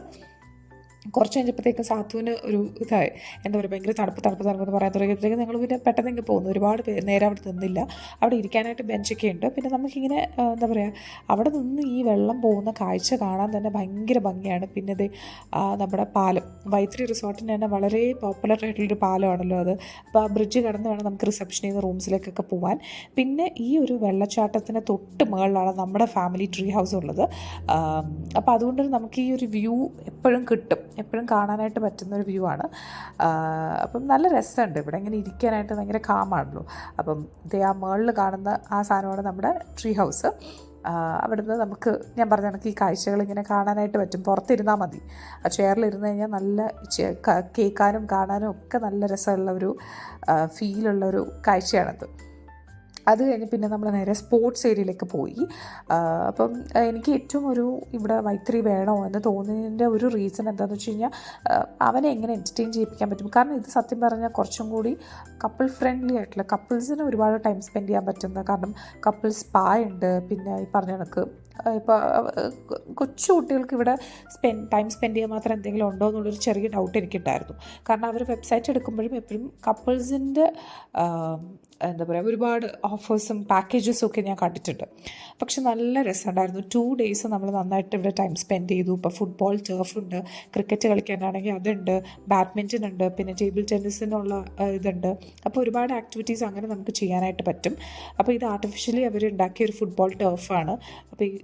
കുറച്ച് കഴിഞ്ഞപ്പോഴത്തേക്കും സാത്തുവിന് ഒരു ഇതായി, എന്താ പറയുക, ഭയങ്കര തണുപ്പ് എന്ന് പറയാൻ തുടങ്ങിയപ്പോഴത്തേക്കും ഞങ്ങൾ പിന്നെ പെട്ടെന്ന് ഇങ്ങനെ പോകുന്നു. ഒരുപാട് നേരം അവിടെ നിന്നില്ല, അവിടെ ഇരിക്കാനായിട്ട് ബെഞ്ചൊക്കെ ഉണ്ട്. പിന്നെ നമുക്കിങ്ങനെ എന്താ പറയുക, അവിടെ നിന്ന് ഈ വെള്ളം പോകുന്ന കാഴ്ച കാണാൻ തന്നെ ഭയങ്കര ഭംഗിയാണ്. പിന്നെ ഇത് നമ്മുടെ പാലം, വൈത്തിരി റിസോർട്ടിന് തന്നെ വളരെ പോപ്പുലർ ആയിട്ടുള്ളൊരു പാലമാണല്ലോ അത്. അപ്പോൾ ആ ബ്രിഡ്ജ് കടന്ന് വേണം നമുക്ക് റിസപ്ഷനിൽ നിന്ന് റൂംസിലേക്കൊക്കെ പോകാൻ. പിന്നെ ഈ ഒരു വെള്ളച്ചാട്ടത്തിന് തൊട്ട് മുകളിലാണ് നമ്മുടെ ഫാമിലി ട്രീ ഹൗസ് ഉള്ളത്. അപ്പോൾ അതുകൊണ്ട് നമുക്ക് ഈ ഒരു വ്യൂ എപ്പോഴും കിട്ടും, എപ്പോഴും കാണാനായിട്ട് പറ്റുന്നൊരു വ്യൂ ആണ്. അപ്പം നല്ല രസമുണ്ട് ഇവിടെ ഇങ്ങനെ ഇരിക്കാനായിട്ട്, ഭയങ്കര കാമാണല്ലോ. അപ്പം ഇത് ആ മുകളിൽ കാണുന്ന ആ സാധനമാണ് നമ്മുടെ ട്രീ ഹൗസ്. അവിടുന്ന് നമുക്ക് ഞാൻ പറഞ്ഞ കണക്ക് ഈ കാഴ്ചകൾ ഇങ്ങനെ കാണാനായിട്ട് പറ്റും. പുറത്തിരുന്നാൽ മതി, ആ ചെയറിലിരുന്ന് കഴിഞ്ഞാൽ നല്ല കേൾക്കാനും കാണാനും ഒക്കെ നല്ല രസമുള്ള ഒരു ഫീലുള്ളൊരു കാഴ്ചയാണത്. അത് കഴിഞ്ഞ് പിന്നെ നമ്മൾ നേരെ സ്പോർട്സ് ഏരിയയിലേക്ക് പോയി. അപ്പം എനിക്ക് ഏറ്റവും ഇവിടെ വൈത്തിരി വേണോ എന്ന് തോന്നിയതിൻ്റെ ഒരു റീസൺ എന്താണെന്ന് വെച്ച് കഴിഞ്ഞാൽ അവനെ എങ്ങനെ എൻ്റർടൈൻ ചെയ്യിപ്പിക്കാൻ പറ്റും. കാരണം ഇത് സത്യം പറഞ്ഞാൽ കുറച്ചും കൂടി കപ്പിൾ ഫ്രണ്ട്ലി ആയിട്ടുള്ള, കപ്പിൾസിന് ഒരുപാട് ടൈം സ്പെൻഡ് ചെയ്യാൻ പറ്റുന്ന, കാരണം കപ്പിൾ സ്പാ ഉണ്ട്, പിന്നെ ഈ പറഞ്ഞ കണക്ക് ഇപ്പോൾ കൊച്ചു കുട്ടികൾക്ക് ഇവിടെ ടൈം സ്പെൻഡ് ചെയ്യാൻ മാത്രം എന്തെങ്കിലും ഉണ്ടോ എന്നുള്ളൊരു ചെറിയ ഡൗട്ട് എനിക്കുണ്ടായിരുന്നു. കാരണം അവർ വെബ്സൈറ്റ് എടുക്കുമ്പോഴും എപ്പോഴും കപ്പിൾസിൻ്റെ എന്താ പറയുക ഒരുപാട് ഓഫേഴ്സും പാക്കേജസും ഒക്കെ ഞാൻ കണ്ടിട്ടുണ്ട്. പക്ഷെ നല്ല രസമുണ്ടായിരുന്നു. 2 days നമ്മൾ നന്നായിട്ട് ഇവിടെ ടൈം സ്പെൻഡ് ചെയ്തു. ഇപ്പോൾ ഫുട്ബോൾ ടർഫുണ്ട്, ക്രിക്കറ്റ് കളിക്കാനാണെങ്കിൽ അതുണ്ട്, ബാഡ്മിൻ്റൺ ഉണ്ട്, പിന്നെ ടേബിൾ ടെന്നീസിനുള്ള ഇതുണ്ട്. അപ്പോൾ ഒരുപാട് ആക്ടിവിറ്റീസ് അങ്ങനെ നമുക്ക് ചെയ്യാനായിട്ട് പറ്റും. അപ്പോൾ ഇത് ആർട്ടിഫിഷ്യലി അവർ ഉണ്ടാക്കിയ ഒരു ഫുട്ബോൾ ടർഫാണ്. അപ്പോൾ ഈ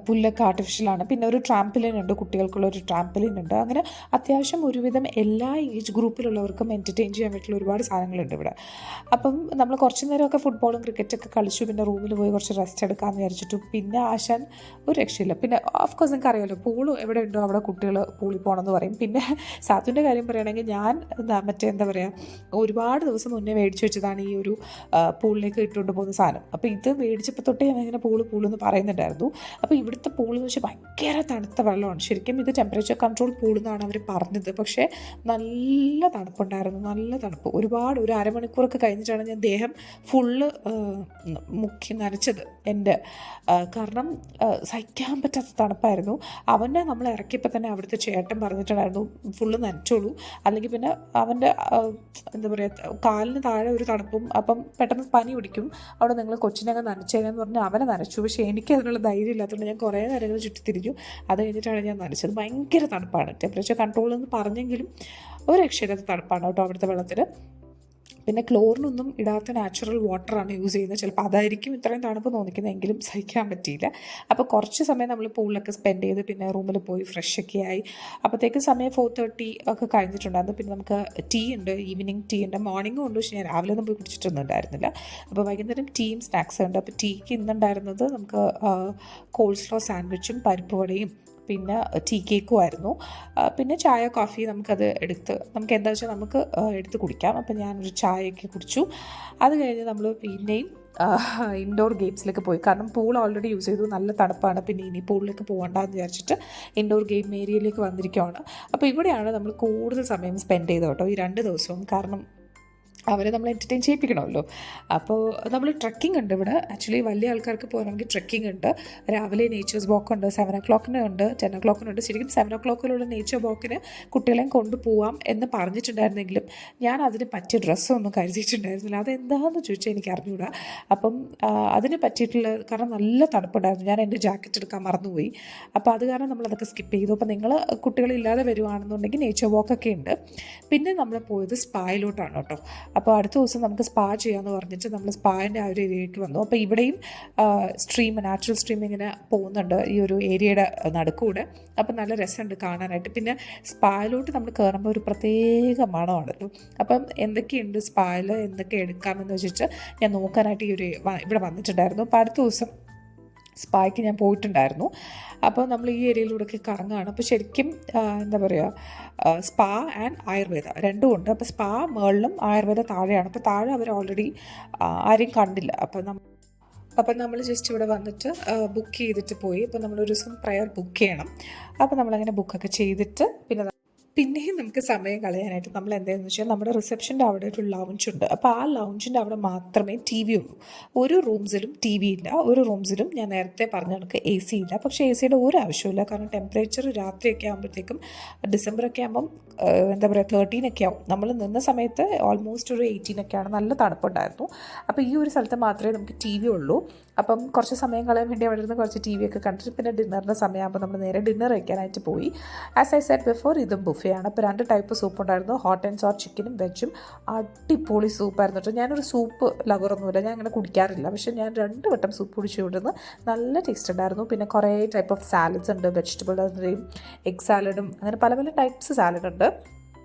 പുല്ലൊക്കെ ആർട്ടിഫിഷ്യലാണ്. പിന്നെ ഒരു ട്രാംപലിൻ ഉണ്ട്, കുട്ടികൾക്കുള്ളൊരു ട്രാംപലിൻ ഉണ്ട്. അങ്ങനെ അത്യാവശ്യം ഒരുവിധം എല്ലാ ഏജ് ഗ്രൂപ്പിലുള്ളവർക്കും എൻ്റർടൈൻ ചെയ്യാൻ പറ്റുള്ള ഒരുപാട് സാധനങ്ങളുണ്ട് ഇവിടെ. അപ്പം നമ്മൾ കുറച്ച് നേരമൊക്കെ ഫുട്ബോളും ക്രിക്കറ്റൊക്കെ കളിച്ചു. പിന്നെ റൂമിൽ പോയി കുറച്ച് റെസ്റ്റ് എടുക്കാമെന്ന് വിചാരിച്ചിട്ടു. പിന്നെ ആശാൻ ഒരു രക്ഷയില്ല. പിന്നെ ഓഫ്കോഴ്സ് നിങ്ങൾക്ക് അറിയാമല്ലോ, പൂള് എവിടെ ഉണ്ടോ അവിടെ കുട്ടികൾ പൂളിൽ പോകണമെന്ന് പറയും. പിന്നെ സാത്തുവിൻ്റെ കാര്യം പറയുകയാണെങ്കിൽ ഞാൻ എന്താ പറയുക, ഒരുപാട് ദിവസം മുന്നേ മേടിച്ച് വെച്ചതാണ് ഈ ഒരു പൂളിലേക്ക് ഇട്ടുകൊണ്ട് പോകുന്ന സാധനം. അപ്പോൾ ഇത് മേടിച്ചപ്പോൾ തൊട്ടേ ഞാൻ ഇങ്ങനെ പൂളെന്ന് പറയുന്നുണ്ടായിരുന്നു. അപ്പോൾ ഇവിടുത്തെ പൂളെന്ന് വെച്ചാൽ ഭയങ്കര തണുത്ത വെള്ളമാണ്. ശരിക്കും ഇത് ടെമ്പറേച്ചർ കൺട്രോൾ പൂളെന്നാണ് അവർ പറഞ്ഞത്. പക്ഷേ നല്ല തണുപ്പുണ്ടായിരുന്നു, നല്ല തണുപ്പ്. ഒരു അരമണിക്കൂറൊക്കെ കഴിഞ്ഞിട്ടാണ് ഞാൻ ദേഹം ഫുള്ള് മുക്കി നനച്ചത് എൻ്റെ. കാരണം സഹിക്കാൻ പറ്റാത്ത തണുപ്പായിരുന്നു. അവൻ്റെ നമ്മൾ ഇറക്കിയപ്പോൾ തന്നെ അവിടുത്തെ ചേട്ടൻ പറഞ്ഞിട്ടുണ്ടായിരുന്നു ഫുള്ള് നനച്ചോളൂ, അല്ലെങ്കിൽ പിന്നെ അവൻ്റെ എന്താ പറയുക കാലിന് താഴെ ഒരു തണുപ്പും, അപ്പം പെട്ടെന്ന് പനി പിടിക്കും, അവിടെ നിങ്ങൾ കൊച്ചിനൊക്കെ നനച്ചേരാന്ന് പറഞ്ഞാൽ അവനെ നനച്ചു. പക്ഷേ എനിക്ക് അതിനുള്ള ധൈര്യം ഇല്ലാത്തതുകൊണ്ട് ഞാൻ കുറേ നേരങ്ങൾ ചുറ്റിത്തിരിഞ്ഞു. അത് കഴിഞ്ഞിട്ടാണ് ഞാൻ നനച്ചത്. ഭയങ്കര തണുപ്പാണ്. ടെമ്പറേച്ചർ കൺട്രോൾ എന്ന് പറഞ്ഞെങ്കിലും ഒരു രക്ഷയില്ലാത്ത തണുപ്പാണ് കേട്ടോ അവിടുത്തെ വെള്ളത്തിൽ. പിന്നെ ക്ലോറിനൊന്നും ഇടാത്ത നാച്ചുറൽ വാട്ടറാണ് യൂസ് ചെയ്യുന്നത്. ചിലപ്പോൾ അതായിരിക്കും ഇത്രയും തണുപ്പ് തോന്നിക്കുന്നതെങ്കിലും സഹിക്കാൻ പറ്റിയില്ല. അപ്പോൾ കുറച്ച് സമയം നമ്മൾ പൂളിലൊക്കെ സ്പെൻഡ് ചെയ്ത് പിന്നെ റൂമിൽ പോയി ഫ്രഷൊക്കെ ആയി. അപ്പോഴത്തേക്കും സമയം 4:30 ഒക്കെ കഴിഞ്ഞിട്ടുണ്ടായിരുന്നു. പിന്നെ നമുക്ക് ടീ ഉണ്ട്, ഈവനിങ് ടീ ഉണ്ട്, മോർണിംഗും ഉണ്ട്. പക്ഷേ ഞാൻ രാവിലെ ഒന്നും പോയി കുടിച്ചിട്ടൊന്നും ഉണ്ടായിരുന്നില്ല. അപ്പോൾ വൈകുന്നേരം ടീയും സ്നാക്സ് ഉണ്ട്. അപ്പോൾ ടീക്ക് ഇന്നുണ്ടായിരുന്നത് നമുക്ക് കോൾസ്ലോ സാൻഡ്വിച്ചും പരിപ്പ് വടയും പിന്നെ ടീ കേക്കും ആയിരുന്നു. പിന്നെ ചായ കോഫി നമുക്ക് എന്താ വെച്ചാൽ നമുക്ക് എടുത്ത് കുടിക്കാം. അപ്പം ഞാനൊരു ചായയൊക്കെ കുടിച്ചു. അത് കഴിഞ്ഞ് നമ്മൾ പിന്നെയും ഇൻഡോർ ഗെയിംസിലേക്ക് പോയി. കാരണം പൂൾ ഓൾറെഡി യൂസ് ചെയ്തു, നല്ല തണുപ്പാണ്. പിന്നെ ഇനി പൂളിലേക്ക് പോകണ്ടെന്ന് വിചാരിച്ചിട്ട് ഇൻഡോർ ഗെയിം ഏരിയയിലേക്ക് വന്നിരിക്കുകയാണ്. അപ്പോൾ ഇവിടെയാണ് നമ്മൾ കൂടുതൽ സമയം സ്പെൻഡ് ചെയ്തത് കേട്ടോ ഈ 2 ദിവസവും. കാരണം അവരെ നമ്മൾ എൻ്റർടൈൻ ചെയ്യിപ്പിക്കണമല്ലോ. അപ്പോൾ നമ്മൾ ട്രക്കിംഗ് ഉണ്ട് ഇവിടെ. ആക്ച്വലി വലിയ ആൾക്കാർക്ക് പോകണമെങ്കിൽ ട്രക്കിംഗ് ഉണ്ട്. രാവിലെ നേച്ചേഴ്സ് വാക്ക് ഉണ്ട്, 7 o'clock ഉണ്ട്, 10 o'clock ഉണ്ട്. ശരിക്കും 7 o'clock നേച്ചർ വാക്കിന് കുട്ടികളെയും കൊണ്ടുപോകാം എന്ന് പറഞ്ഞിട്ടുണ്ടായിരുന്നെങ്കിലും ഞാൻ അതിന് പറ്റിയ ഡ്രസ്സൊന്നും കരുതിയിട്ടുണ്ടായിരുന്നില്ല. അതെന്താണെന്ന് ചോദിച്ചാൽ എനിക്ക് അറിഞ്ഞൂടാ. അപ്പം അതിന് പറ്റിയിട്ടുള്ള, കാരണം നല്ല തണുപ്പുണ്ടായിരുന്നു, ഞാൻ എൻ്റെ ജാക്കറ്റ് എടുക്കാൻ മറന്നുപോയി. അപ്പോൾ അത് കാരണം നമ്മളതൊക്കെ സ്കിപ്പ് ചെയ്തു. അപ്പോൾ നിങ്ങൾ കുട്ടികളില്ലാതെ വരുവാണെന്നുണ്ടെങ്കിൽ നേച്ചർ വാക്കൊക്കെ ഉണ്ട്. പിന്നെ നമ്മൾ പോയത് സ്പായിലോട്ടാണ് കേട്ടോ. അപ്പോൾ അടുത്ത ദിവസം നമുക്ക് സ്പാ ചെയ്യാമെന്ന് പറഞ്ഞിട്ട് നമ്മൾ സ്പാൻ്റെ ആ ഒരു ഏരിയയിലേക്ക് വന്നു. അപ്പോൾ ഇവിടെയും നാച്ചുറൽ സ്ട്രീം ഇങ്ങനെ പോകുന്നുണ്ട് ഈ ഒരു ഏരിയയുടെ നടുക്കൂടെ. അപ്പോൾ നല്ല രസമുണ്ട് കാണാനായിട്ട്. പിന്നെ സ്പായിലോട്ട് നമ്മൾ കയറുമ്പോൾ ഒരു പ്രത്യേക മണമാണല്ലോ. അപ്പം എന്തൊക്കെയുണ്ട് സ്പായിൽ, എന്തൊക്കെ എടുക്കാമെന്ന് വെച്ചിട്ട് ഞാൻ നോക്കാനായിട്ട് ഇവിടെ വന്നിട്ടുണ്ടായിരുന്നു. അപ്പോൾ അടുത്ത ദിവസം സ്പായ്ക്ക് ഞാൻ പോയിട്ടുണ്ടായിരുന്നു. അപ്പോൾ നമ്മൾ ഈ ഏരിയയിലൂടെയൊക്കെ കറങ്ങുകയാണ്. അപ്പോൾ ശരിക്കും എന്താ പറയുക, സ്പാ ആൻഡ് ആയുർവേദ രണ്ടും ഉണ്ട്. അപ്പോൾ സ്പാ മുകളിലും ആയുർവേദ താഴെയാണ്. അപ്പോൾ താഴെ അവർ ഓൾറെഡി ആരെയും കണ്ടില്ല. അപ്പം നമ്മൾ ജസ്റ്റ് ഇവിടെ വന്നിട്ട് ബുക്ക് ചെയ്തിട്ട് പോയി. അപ്പോൾ നമ്മളൊരു ദിവസം പ്രയർ ബുക്ക് ചെയ്യണം. അപ്പോൾ നമ്മളങ്ങനെ ബുക്കൊക്കെ ചെയ്തിട്ട് പിന്നെയും നമുക്ക് സമയം കളയാനായിട്ട് നമ്മൾ എന്താണെന്ന് വെച്ചാൽ നമ്മുടെ റിസപ്ഷൻ്റെ അവിടെ ഒരു ലൗഞ്ചുണ്ട്. അപ്പോൾ ആ ലൗഞ്ചിൻ്റെ അവിടെ മാത്രമേ TV ഉള്ളൂ. ഒരു റൂംസിലും TV ഇല്ല. ഒരു റൂംസിലും ഞാൻ നേരത്തെ പറഞ്ഞ കണക്ക് AC ഇല്ല. പക്ഷേ AC ഒരു ആവശ്യമില്ല. കാരണം ടെമ്പറേച്ചർ രാത്രിയൊക്കെ ആകുമ്പോഴത്തേക്കും, ഡിസംബറൊക്കെ ആകുമ്പം എന്താ പറയുക 13 ഒക്കെ ആവും. നമ്മൾ നിന്ന സമയത്ത് ഓൾമോസ്റ്റ് ഒരു 18 ഒക്കെയാണ്. നല്ല തണുപ്പുണ്ടായിരുന്നു. അപ്പോൾ ഈ ഒരു സ്ഥലത്ത് മാത്രമേ നമുക്ക് TV ഉള്ളൂ. അപ്പം കുറച്ച് സമയം കളയാൻ വേണ്ടി അവിടെ നിന്ന് കുറച്ച് TV ഒക്കെ കണ്ടിട്ട് പിന്നെ ഡിന്നറിൻ്റെ സമയമാകുമ്പോൾ നമ്മൾ നേരെ ഡിന്നർ കഴിക്കാനായിട്ട് പോയി. ആസ് ഐ സെഡ് ബിഫോർ, ഇതും ബുഫയാണ്. അപ്പോൾ 2 ടൈപ്പ് സൂപ്പ് ഉണ്ടായിരുന്നു, ഹോട്ട് ആൻഡ് സോർ ചിക്കനും വെജും. അടിപൊളി സൂപ്പായിരുന്നു കേട്ടോ. ഞാനൊരു സൂപ്പ് ലവറൊന്നുമില്ല, ഞാൻ അങ്ങനെ കുടിക്കാറില്ല. പക്ഷേ ഞാൻ 2 വട്ടം സൂപ്പ് കുടിച്ചു വിടുന്നു. നല്ല ടേസ്റ്റ് ഉണ്ടായിരുന്നു. പിന്നെ കുറേ ടൈപ്പ് ഓഫ് സാലഡ്സ് ഉണ്ട്, വെജിറ്റബിളുടെയും എഗ് സാലഡും, അങ്ങനെ പല പല ടൈപ്സ് സാലഡ് ഉണ്ട്.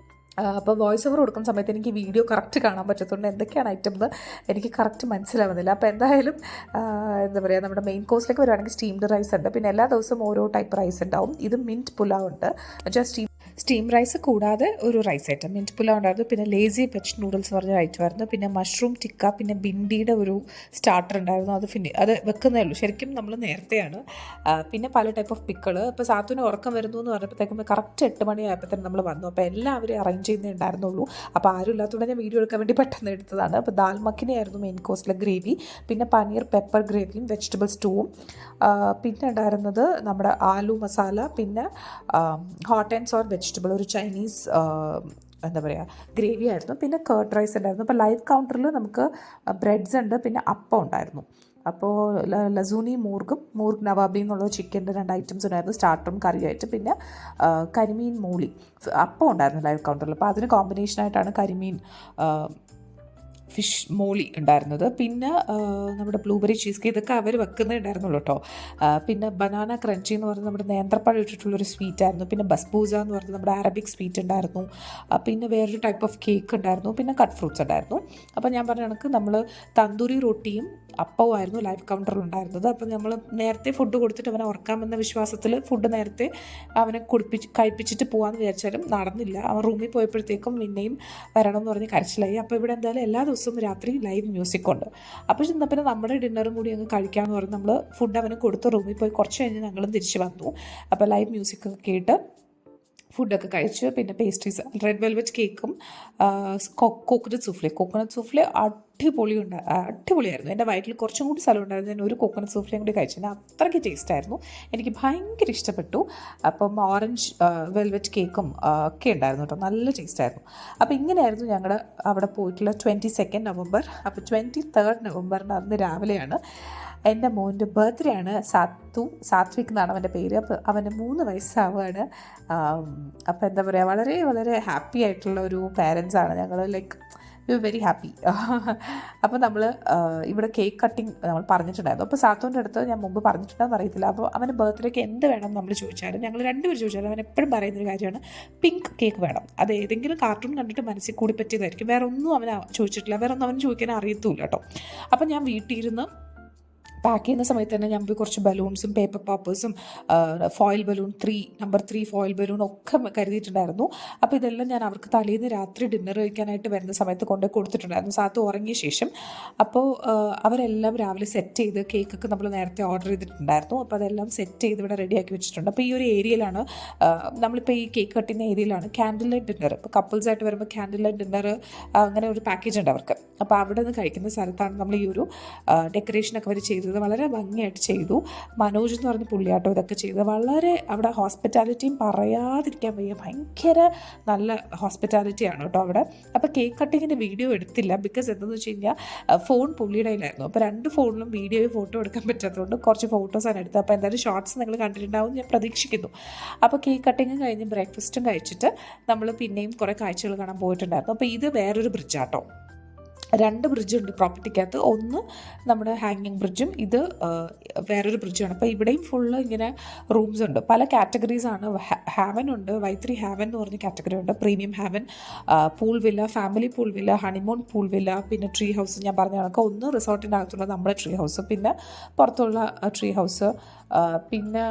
അപ്പോൾ വോയിസ് ഓവർ കൊടുക്കുന്ന സമയത്ത് എനിക്ക് വീഡിയോ കറക്റ്റ് കാണാൻ പറ്റത്തുണ്ട്, എന്തൊക്കെയാണ് ഐറ്റം എന്ന് എനിക്ക് കറക്റ്റ് മനസ്സിലാവുന്നില്ല. അപ്പോൾ എന്തായാലും എന്താ പറയുക, നമ്മുടെ മെയിൻ കോഴ്സിലേക്ക് വരുവാണെങ്കിൽ സ്റ്റീംഡ് റൈസ് ഉണ്ട്. പിന്നെ എല്ലാ ദിവസവും ഓരോ ടൈപ്പ് റൈസ് ഉണ്ടാവും. ഇത് മിൻറ്റ് പുലാവ് ഉണ്ട്, സ്റ്റീം റൈസ് കൂടാതെ ഒരു റൈസ് ഐറ്റം മിൻറ്റ് പുലാവ് ഉണ്ടായിരുന്നു, പിന്നെ ലേസി വെജ് നൂഡിൽസ് പറഞ്ഞ ഐറ്റം ആയിരുന്നു, പിന്നെ മഷ്റൂം ടിക്ക, പിന്നെ ബിൻഡിയുടെ ഒരു സ്റ്റാർട്ടർ ഉണ്ടായിരുന്നു. അത് വെക്കുന്നേ ഉള്ളൂ, ശരിക്കും നമ്മൾ നേരത്തെയാണ്. പിന്നെ പല ടൈപ്പ് ഓഫ് പിക്കിൾ. ഇപ്പോൾ സാത്തുവിന് ഉറക്കം വരുന്നു എന്ന് പറഞ്ഞപ്പോഴത്തേക്കും കറക്റ്റ് 8 മണിയായപ്പോൾ തന്നെ നമ്മൾ വന്നു. അപ്പോൾ എല്ലാവരും അറേഞ്ച് ചെയ്യുന്നേ ഉണ്ടായിരുന്നുള്ളൂ. അപ്പോൾ ആരും ഇല്ലാത്തതുകൊണ്ട് ഞാൻ വീഡിയോ എടുക്കാൻ വേണ്ടി പെട്ടെന്ന് എടുത്തതാണ്. അപ്പോൾ ദാൽ മഖിനി ആയിരുന്നു മെയിൻ കോഴ്സിലെ ഗ്രേവി, പിന്നെ പനീർ പെപ്പർ ഗ്രേവിയും വെജിറ്റബിൾ സ്റ്റൂവും, പിന്നെ ഉണ്ടായിരുന്നത് നമ്മുടെ ആലു മസാല, പിന്നെ ഹോട്ട് ആൻഡ് സോർ വെജിറ്റബിൾ ഒരു ചൈനീസ് എന്താ പറയുക ഗ്രേവി ആയിരുന്നു, പിന്നെ കേർഡ് റൈസ് ഉണ്ടായിരുന്നു. അപ്പോൾ ലൈവ് കൗണ്ടറിൽ നമുക്ക് ബ്രെഡ്സ് ഉണ്ട്, പിന്നെ അപ്പം ഉണ്ടായിരുന്നു. അപ്പോൾ ലസൂനി മൂർഗ് നവാബി എന്നുള്ള ചിക്കൻ്റെ 2 ഐറ്റംസ് ഉണ്ടായിരുന്നു, സ്റ്റാർട്ടറും കറിയായിട്ട്. പിന്നെ കരിമീൻ മൂളി അപ്പം ഉണ്ടായിരുന്നു ലൈവ് കൗണ്ടറിൽ. അപ്പോൾ അതിന് കോമ്പിനേഷനായിട്ടാണ് കരിമീൻ ഫിഷ് മോളി ഉണ്ടായിരുന്നത്. പിന്നെ നമ്മുടെ ബ്ലൂബെറി ചീസ് കേക്ക് ഇതൊക്കെ അവർ വെക്കുന്നേ ഉണ്ടായിരുന്നുള്ളൂ കേട്ടോ. പിന്നെ ബനാന ക്രഞ്ചി എന്ന് പറഞ്ഞാൽ നമ്മുടെ നേന്ത്രപ്പഴം ഇട്ടിട്ടുള്ളൊരു സ്വീറ്റ് ആയിരുന്നു. പിന്നെ ബസ്ബൂസ എന്ന് പറഞ്ഞാൽ നമ്മുടെ അറബിക് സ്വീറ്റ് ഉണ്ടായിരുന്നു. പിന്നെ വേറൊരു ടൈപ്പ് ഓഫ് കേക്ക് ഉണ്ടായിരുന്നു. പിന്നെ കട്ട് ഫ്രൂട്ട്സ് ഉണ്ടായിരുന്നു. അപ്പോൾ ഞാൻ പറഞ്ഞ കണക്ക് നമ്മൾ തന്തൂരി റൊട്ടിയും അപ്പവുമായിരുന്നു ലൈവ് കൗണ്ടറിൽ ഉണ്ടായിരുന്നത്. അപ്പോൾ നമ്മൾ നേരത്തെ ഫുഡ് കൊടുത്തിട്ട് അവനെ ഉറക്കാമെന്ന വിശ്വാസത്തിൽ ഫുഡ് നേരത്തെ അവനെ കഴിപ്പിച്ചിട്ട് പോകാമെന്ന് വിചാരിച്ചാലും നടന്നില്ല. അവൻ റൂമിൽ പോയപ്പോഴത്തേക്കും പിന്നെയും വരണം എന്ന് പറഞ്ഞ് കരച്ചിലായി. അപ്പോൾ ഇവിടെ എന്തായാലും എല്ലാ ദിവസവും രാത്രി ലൈവ് മ്യൂസിക് ഉണ്ട്. അപ്പോൾ ചെന്നാൽ പിന്നെ നമ്മുടെ ഡിന്നറും കൂടി അങ്ങ് കഴിക്കാമെന്ന് പറഞ്ഞ് നമ്മൾ ഫുഡ് അവന് കൊടുത്ത് റൂമിൽ പോയി കുറച്ച് കഴിഞ്ഞ് ഞങ്ങളും തിരിച്ച് വന്നു. അപ്പോൾ ലൈവ് മ്യൂസിക്കൊക്കെ കേട്ട് ഫുഡൊക്കെ കഴിച്ച് പിന്നെ പേസ്ട്രീസ് റെഡ് വെൽവെറ്റ് കേക്കും കോക്കനട്ട് സൂഫ്ലെ അടിപൊളിയായിരുന്നു. എൻ്റെ വയറ്റിൽ കുറച്ചും കൂടി സ്ഥലം ഉണ്ടായിരുന്നു. ഞാൻ ഒരു കോക്കനട്ട് സൂഫ്ലയും കൂടി കഴിച്ചു. അത്രയ്ക്ക് ടേസ്റ്റായിരുന്നു, എനിക്ക് ഭയങ്കര ഇഷ്ടപ്പെട്ടു. അപ്പം ഓറഞ്ച് വെൽവെറ്റ് കേക്കും ഒക്കെ ഉണ്ടായിരുന്നു കേട്ടോ, നല്ല ടേസ്റ്റായിരുന്നു. അപ്പോൾ ഇങ്ങനെയായിരുന്നു ഞങ്ങളുടെ അവിടെ പോയിട്ടുള്ള 22 നവംബർ. അപ്പോൾ 23 നവംബറിന് അന്ന് രാവിലെയാണ് എൻ്റെ മോൻ്റെ ബർത്ത്ഡേ ആണ്. സാത്വിക് എന്നാണ് അവൻ്റെ പേര്. അപ്പോൾ അവന് 3 വയസ്സാവുകയാണ്. അപ്പോൾ എന്താ പറയുക, വളരെ വളരെ ഹാപ്പി ആയിട്ടുള്ള ഒരു പാരൻസാണ് ഞങ്ങൾ. Like you very happy. അപ്പോൾ നമ്മൾ ഇവിടെ കേക്ക് കട്ടിങ് നമ്മൾ പറഞ്ഞിട്ടുണ്ടായിരുന്നു. അപ്പോൾ സാത്തുവിൻ്റെ അടുത്ത് ഞാൻ മുമ്പ് പറഞ്ഞിട്ടുണ്ടെന്ന് അറിയത്തില്ല. അപ്പോൾ അവന് ബർത്ത്ഡേക്ക് എന്ത് വേണം നമ്മൾ ചോദിച്ചാലും, ഞങ്ങൾ രണ്ടുപേരും ചോദിച്ചാലും അവൻ എപ്പോഴും പറയുന്നൊരു കാര്യമാണ് പിങ്ക് കേക്ക് വേണം. അത് ഏതെങ്കിലും കാർട്ടൂൺ കണ്ടിട്ട് മനസ്സിൽ കൂടി പറ്റിയതായിരിക്കും, വേറെ ഒന്നും അവൻ ചോദിച്ചിട്ടില്ല, വേറെ ഒന്നും അവന് ചോദിക്കാൻ അറിയത്തുമില്ല കേട്ടോ. അപ്പോൾ ഞാൻ വീട്ടിലിരുന്ന് പാക്ക് ചെയ്യുന്ന സമയത്ത് തന്നെ ഞാൻ പോയി കുറച്ച് ബലൂൺസും പേപ്പർ പോപ്പേഴ്സും foil balloon number 3 foil balloon ഒക്കെ കരുതിയിട്ടുണ്ടായിരുന്നു. അപ്പോൾ ഇതെല്ലാം ഞാൻ അവർക്ക് തലേന്ന് രാത്രി ഡിന്നർ കഴിക്കാനായിട്ട് വരുന്ന സമയത്ത് കൊണ്ടുപോയി കൊടുത്തിട്ടുണ്ടായിരുന്നു, സാത്ത് ഉറങ്ങിയ ശേഷം. അപ്പോൾ അവരെല്ലാം രാവിലെ സെറ്റ് ചെയ്ത് കേക്കൊക്കെ നമ്മൾ നേരത്തെ ഓർഡർ ചെയ്തിട്ടുണ്ടായിരുന്നു. അപ്പോൾ അതെല്ലാം സെറ്റ് ചെയ്ത് ഇവിടെ റെഡിയാക്കി വെച്ചിട്ടുണ്ട്. അപ്പോൾ ഈ ഒരു ഏരിയയിലാണ് നമ്മളിപ്പോൾ ഈ കേക്ക് കട്ടിങ് ഏരിയയിലാണ് ക്യാൻഡിൽ ലൈറ്റ് ഡിന്നർ. ഇപ്പോൾ കപ്പിൾസായിട്ട് വരുമ്പോൾ ക്യാൻഡിൽ ലൈറ്റ് ഡിന്നർ അങ്ങനെ ഒരു പാക്കേജ് ഉണ്ട് അവർക്ക്. അപ്പോൾ അവിടെ നിന്ന് കഴിക്കുന്ന സ്ഥലത്താണ് നമ്മൾ ഈ ഒരു ഡെക്കറേഷനൊക്കെ അവർ ചെയ്തത്. വളരെ ഭംഗിയായിട്ട് ചെയ്തു. മനോജ് എന്ന് പറഞ്ഞ പുള്ളിയാട്ടോ ഇതൊക്കെ ചെയ്തത്. വളരെ അവിടെ ഹോസ്പിറ്റാലിറ്റിയും പറയാതിരിക്കാൻ വയ്യ, ഭയങ്കര നല്ല ഹോസ്പിറ്റാലിറ്റിയാണ് കേട്ടോ അവിടെ. അപ്പോൾ കേക്ക് കട്ടിങ്ങിൻ്റെ വീഡിയോ എടുത്തില്ല, ബിക്കോസ് എന്താണെന്ന് വെച്ച് കഴിഞ്ഞാൽ ഫോൺ പുള്ളിയുടെ കയ്യിലായിരുന്നു. അപ്പോൾ 2 ഫോണിലും വീഡിയോയും ഫോട്ടോ എടുക്കാൻ പറ്റാത്തതുകൊണ്ട് കുറച്ച് ഫോട്ടോസാണ് എടുത്തത്. അപ്പോൾ എന്തായാലും ഷോർട്സ് നിങ്ങൾ കണ്ടിട്ടുണ്ടാവും ഞാൻ പ്രതീക്ഷിക്കുന്നു. അപ്പോൾ കേക്ക് കട്ടിങ്ങും കഴിഞ്ഞ് ബ്രേക്ക്ഫാസ്റ്റും കഴിച്ചിട്ട് നമ്മൾ പിന്നെയും കുറേ കാഴ്ചകൾ കാണാൻ പോയിട്ടുണ്ടായിരുന്നു. അപ്പോൾ ഇത് വേറൊരു ബ്രിഡ്ജാട്ടോ. 2 ബ്രിഡ്ജുണ്ട് പ്രോപ്പർട്ടിക്കകത്ത്. ഒന്ന് നമ്മുടെ ഹാങ്ങിങ് ബ്രിഡ്ജും ഇത് വേറൊരു ബ്രിഡ്ജാണ്. അപ്പോൾ ഇവിടെയും ഫുള്ള് ഇങ്ങനെ റൂംസ് ഉണ്ട്, പല കാറ്റഗറീസാണ്. ഹാവൻ ഉണ്ട്, Y3 ഹാവൻ എന്ന് പറഞ്ഞ കാറ്റഗറി ഉണ്ട്, premium haven, pool villa, family pool villa, honeymoon pool villa, പിന്നെ ട്രീ ഹൗസ്. ഞാൻ പറഞ്ഞ കണക്ക് ഒന്ന് റിസോർട്ടിൻ്റെ അകത്തുള്ള നമ്മുടെ ട്രീ ഹൗസ്, പിന്നെ പുറത്തുള്ള ട്രീ ഹൗസ്, പിന്നെ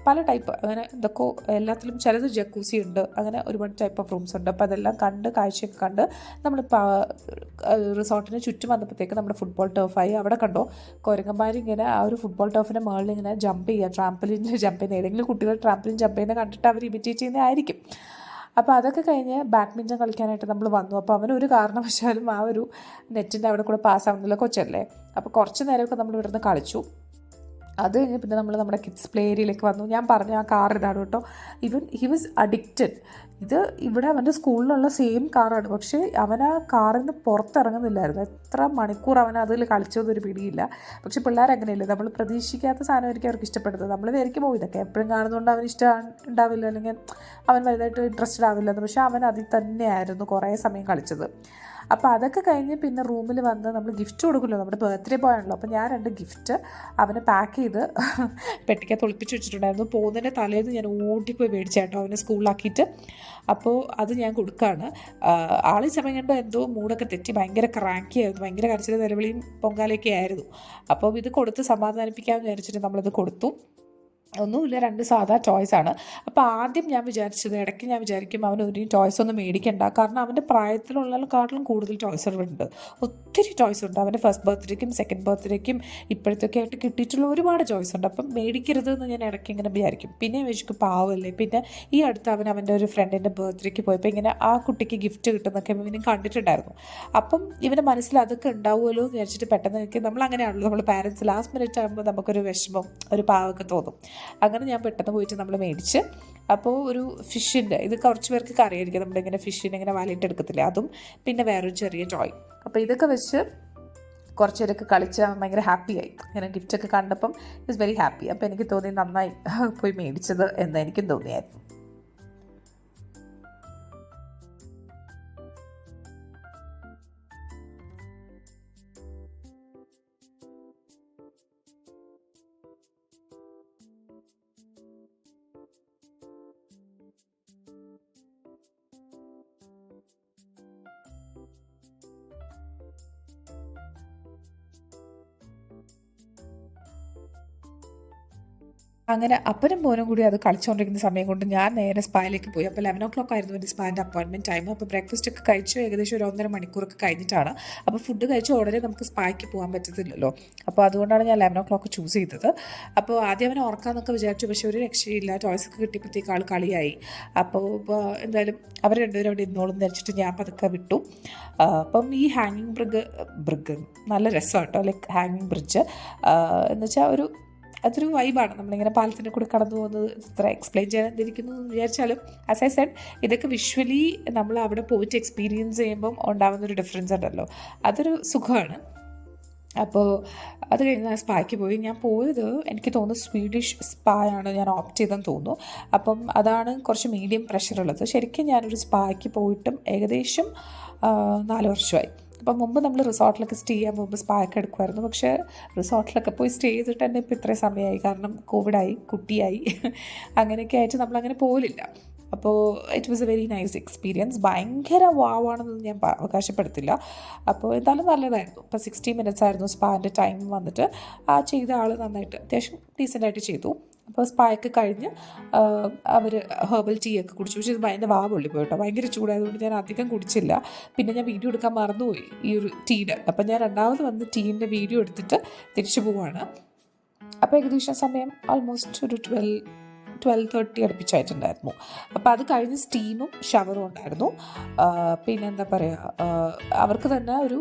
പല ടൈപ്പ് അങ്ങനെ എന്തൊക്കെ എല്ലാത്തിലും ചിലത് ജക്കൂസി ഉണ്ട്, അങ്ങനെ ഒരുപാട് ടൈപ്പ് ഓഫ് റൂംസ് ഉണ്ട്. അപ്പോൾ അതെല്ലാം കണ്ട് കാഴ്ചയൊക്കെ കണ്ട് നമ്മളിപ്പോൾ റിസോർട്ടിന് ചുറ്റും വന്നപ്പോഴത്തേക്ക് നമ്മുടെ ഫുട്ബോൾ ടർഫായി. അവിടെ കണ്ടോ കുരങ്ങന്മാർ ഇങ്ങനെ ആ ഒരു ഫുട്ബോൾ ടർഫിൻ്റെ മുകളിൽ ഇങ്ങനെ ജമ്പ് ചെയ്യുക, ട്രാംപലിനിൽ ജമ്പ് ചെയ്യുന്ന. ഏതെങ്കിലും കുട്ടികൾ ട്രാംപലിൻ ജമ്പ് ചെയ്യുന്നത് കണ്ടിട്ട് അവർ ഇമിറ്റേറ്റ് ചെയ്യുന്നതായിരിക്കും. അപ്പോൾ അതൊക്കെ കഴിഞ്ഞ് ബാഡ്മിൻ്റൺ കളിക്കാനായിട്ട് നമ്മൾ വന്നു. അപ്പോൾ അവനൊരു കാരണവശാലും ആ ഒരു നെറ്റിൻ്റെ അവിടെ കൂടെ പാസ്സാവുന്നില്ല, കൊച്ചല്ലേ. അപ്പോൾ കുറച്ച് നേരമൊക്കെ നമ്മൾ ഇവിടുന്ന് കളിച്ചു. അത് കഴിഞ്ഞ് പിന്നെ നമ്മൾ നമ്മുടെ കിഡ്സ് പ്ലേ ഏരിയയിലേക്ക് വന്നു. ഞാൻ പറഞ്ഞു ആ കാർ ഇതാണ് കേട്ടോ. He was addicted. ഇത് ഇവിടെ അവൻ്റെ സ്കൂളിലുള്ള സെയിം കാറാണ്, പക്ഷേ അവൻ ആ കാറിൽ നിന്ന് പുറത്തിറങ്ങുന്നില്ലായിരുന്നു. എത്ര മണിക്കൂർ അവൻ അതിൽ കളിച്ചതൊരു പിടിയില്ല. പക്ഷേ പിള്ളേർ അങ്ങനെയല്ലേ, നമ്മൾ പ്രതീക്ഷിക്കാത്ത സാധനമായിരിക്കും അവർക്ക് ഇഷ്ടപ്പെടുന്നത്. നമ്മൾ വിചാരിക്കും ഇതൊക്കെ എപ്പോഴും കാണുന്നതുകൊണ്ട് അവന് ഇഷ്ടം ഉണ്ടാവില്ല, അല്ലെങ്കിൽ അവൻ വലുതായിട്ട് ഇൻട്രസ്റ്റഡ് ആവില്ലെന്ന്. പക്ഷേ അവൻ അതിൽ തന്നെയായിരുന്നു കുറേ സമയം കളിച്ചത്. അപ്പോൾ അതൊക്കെ കഴിഞ്ഞ് പിന്നെ റൂമിൽ വന്ന് നമ്മൾ ഗിഫ്റ്റ് കൊടുക്കുമല്ലോ, നമ്മുടെ ബർത്ത്ഡേ ബോയ് ആണല്ലോ. അപ്പോൾ ഞാൻ 2 ഗിഫ്റ്റ് അവന് പാക്ക് ചെയ്ത് പെട്ടിക്കകത്ത് ഒളിപ്പിച്ച് വെച്ചിട്ടുണ്ടായിരുന്നു. പോകുന്നതിൻ്റെ തലേന്ന് ഞാൻ ഓടിപ്പോയി മേടിച്ചാട്ടോ അവനെ സ്കൂളിലാക്കിയിട്ട്. അപ്പോൾ അത് ഞാൻ കൊടുക്കുകയാണ്. ആളി സമയം കണ്ടോ എന്തോ മൂടൊക്കെ തെറ്റി ഭയങ്കര ക്രാക്കിയായിരുന്നു, ഭയങ്കര കരച്ചിലും നിലവിളിയും പൊങ്കാലയൊക്കെ ആയിരുന്നു. അപ്പോൾ ഇത് കൊടുത്ത് സമാധാനിപ്പിക്കാമെന്ന് വിചാരിച്ചിട്ട് നമ്മളിത് കൊടുത്തു. ഒന്നുമില്ല, 2 സാധാ ടോയ്സാണ്. അപ്പോൾ ആദ്യം ഞാൻ വിചാരിച്ചത്, ഇടയ്ക്ക് ഞാൻ വിചാരിക്കും അവന് ഒരു ടോയ്സ് ഒന്നും മേടിക്കണ്ട, കാരണം അവൻ്റെ പ്രായത്തിലുള്ളതിനെക്കാട്ടിലും കൂടുതൽ ടോയ്സുകളുണ്ട്, ഒത്തിരി ടോയ്സ് ഉണ്ട്. അവൻ്റെ ഫസ്റ്റ് ബർത്ത്ഡേക്കും സെക്കൻഡ് ബർത്ത്ഡേക്കും ഇപ്പോഴത്തൊക്കെ ആയിട്ട് കിട്ടിയിട്ടുള്ള ഒരുപാട് ടോയ്സ് ഉണ്ട്. അപ്പം മേടിക്കരുത് എന്ന് ഞാൻ ഇടയ്ക്ക് ഇങ്ങനെ വിചാരിക്കും. പിന്നെ വിചാരിക്കും പാവമല്ലേ. പിന്നെ ഈ അടുത്ത് അവൻ്റെ ഒരു ഫ്രണ്ടിൻ്റെ ബർത്ത്ഡേക്ക് പോയപ്പോൾ ഇങ്ങനെ ആ കുട്ടിക്ക് ഗിഫ്റ്റ് കിട്ടുന്നൊക്കെ ഇവനും കണ്ടിട്ടുണ്ടായിരുന്നു. അപ്പം ഇവൻ്റെ മനസ്സിൽ അതൊക്കെ ഉണ്ടാവുമല്ലോ എന്ന് വിചാരിച്ചിട്ട് പെട്ടെന്ന് എനിക്ക്, നമ്മൾ അങ്ങനെയാണല്ലോ, നമ്മൾ പാരൻസ് ലാസ്റ്റ് മിനിറ്റ് ആകുമ്പോൾ നമുക്കൊരു വിഷമം, ഒരു പാവമൊക്കെ തോന്നും. അങ്ങനെ ഞാൻ പെട്ടെന്ന് പോയിട്ട് നമ്മൾ മേടിച്ച്. അപ്പോൾ ഒരു ഫിഷിൻ്റെ, ഇത് കുറച്ച് പേർക്ക് അറിയായിരിക്കും, നമ്മുടെ ഇങ്ങനെ ഫിഷിനെ ഇങ്ങനെ വാലിയിട്ട് എടുക്കത്തില്ലേ, അതും പിന്നെ വേറൊരു ചെറിയ ടോയ്. അപ്പോൾ ഇതൊക്കെ വെച്ച് കുറച്ച് പേരൊക്കെ കളിച്ച് ഭയങ്കര ഹാപ്പിയായി. ഇങ്ങനെ ഗിഫ്റ്റൊക്കെ കണ്ടപ്പം ഇറ്റ്സ് വെരി ഹാപ്പി. അപ്പോൾ എനിക്ക് തോന്നി നന്നായി പോയി മേടിച്ചത് എന്ന് എനിക്കും തോന്നിയായിരുന്നു. അങ്ങനെ അപ്പനും മോനും കൂടി അത് കളിച്ചുകൊണ്ടിരിക്കുന്ന സമയം കൊണ്ട് ഞാൻ നേരെ സ്പായിലേക്ക് പോയി. അപ്പോൾ 11 ആയിരുന്നു എൻ്റെ സ്പാൻ്റെ അപ്പോയിൻമെൻറ്റ് ടൈം. അപ്പോൾ ബ്രേക്ക്ഫാസ്റ്റ് ഒക്കെ കഴിച്ചു ഏകദേശം ഒരു 1.5 മണിക്കൂറൊക്കെ കഴിഞ്ഞിട്ടാണ്. അപ്പോൾ ഫുഡ് കഴിച്ച് ഉടനെ നമുക്ക് സ്പായ്ക്ക് പോകാൻ പറ്റത്തില്ലല്ലോ. അപ്പോൾ അതുകൊണ്ടാണ് ഞാൻ 11 ചൂസ് ചെയ്തത്. അപ്പോൾ ആദ്യം അവനെ ഉറക്കാമെന്നൊക്കെ വിചാരിച്ചു, പക്ഷേ ഒരു രക്ഷയില്ല. ടോയ്സൊക്കെ കിട്ടിയപ്പോഴത്തേക്ക് ആൾ കളിയായി. അപ്പോൾ എന്തായാലും അവർ രണ്ടുപേരും അവിടെ ഇരുന്നോളും ധരിച്ചിട്ട് ഞാൻ പതുക്കെ വിട്ടു. അപ്പം ഈ ഹാങ്ങിങ് ബ്രിഗ് നല്ല രസമാണ് കേട്ടോ. ലൈക്ക് ഹാങ്ങിങ് ബ്രിഡ്ജ് എന്ന് വെച്ചാൽ അതൊരു വൈബാണ്. നമ്മളിങ്ങനെ പാലത്തിൻ്റെ കൂടെ കടന്നു പോകുന്നത്. ഇത്ര എക്സ്പ്ലെയിൻ ചെയ്യാൻ എന്തിരിക്കുന്നു എന്ന് വിചാരിച്ചാലും, ആസ് ഐ സെഡ്, ഇതൊക്കെ വിഷ്വലി നമ്മൾ അവിടെ പോയിട്ട് എക്സ്പീരിയൻസ് ചെയ്യുമ്പം ഉണ്ടാകുന്നൊരു ഡിഫറൻസ് ഉണ്ടല്ലോ, അതൊരു സുഖമാണ്. അപ്പോൾ അത് കഴിഞ്ഞ് ഞാൻ സ്പായ്ക്ക് പോയി. ഞാൻ പോയത് എനിക്ക് തോന്നുന്നു സ്വീഡിഷ് സ്പായാണ് ഞാൻ ഓപ്റ്റ് ചെയ്തെന്ന് തോന്നുന്നു. അപ്പം അതാണ് കുറച്ച് മീഡിയം പ്രഷറുള്ളത്. ശരിക്കും ഞാനൊരു സ്പായ്ക്ക് പോയിട്ടും ഏകദേശം 4 വർഷമായി. അപ്പം മുമ്പ് നമ്മൾ റിസോർട്ടിലൊക്കെ സ്റ്റേ ചെയ്യാൻ പോകുമ്പോൾ സ്പായൊക്കെ എടുക്കുമായിരുന്നു. പക്ഷേ റിസോർട്ടിലൊക്കെ പോയി സ്റ്റേ ചെയ്തിട്ട് തന്നെ ഇപ്പോൾ ഇത്രയും സമയമായി, കാരണം കോവിഡായി, കുട്ടിയായി, അങ്ങനെയൊക്കെ ആയിട്ട് നമ്മളങ്ങനെ പോലില്ല. അപ്പോൾ it was a very nice experience. ഭയങ്കര വാവാണെന്നൊന്നും ഞാൻ അവകാശപ്പെടുത്തില്ല. അപ്പോൾ എന്തായാലും നല്ലതായിരുന്നു. ഇപ്പോൾ 60 minutes ആയിരുന്നു സ്പാൻ്റെ ടൈം വന്നിട്ട്. ആ ചെയ്ത ആൾ നന്നായിട്ട് അത്യാവശ്യം ഡീസൻ്റായിട്ട് ചെയ്തു. അപ്പോൾ സ്പായൊക്കെ കഴിഞ്ഞ് അവർ ഹെർബൽ ടീ ഒക്കെ കുടിച്ചു. പക്ഷേ ഇത് ഭയങ്കര പൊള്ളി പോയിട്ടോ, ഭയങ്കര ചൂടായതുകൊണ്ട് ഞാൻ അധികം കുടിച്ചില്ല. പിന്നെ ഞാൻ വീഡിയോ എടുക്കാൻ മറന്നുപോയി ഈ ഒരു ടീയുടെ. അപ്പം ഞാൻ രണ്ടാമത് വന്ന് ടീൻ്റെ വീഡിയോ എടുത്തിട്ട് തിരിച്ചു പോവാണ്. അപ്പോൾ ഏകദേശം സമയം ഓൾമോസ്റ്റ് ഒരു 12:30 അടുപ്പിച്ചായിട്ടുണ്ടായിരുന്നു. അപ്പോൾ അത് കഴിഞ്ഞ് സ്റ്റീമും ഷവറും ഉണ്ടായിരുന്നു. പിന്നെ എന്താ പറയുക, അവർക്ക് തന്നെ ഒരു,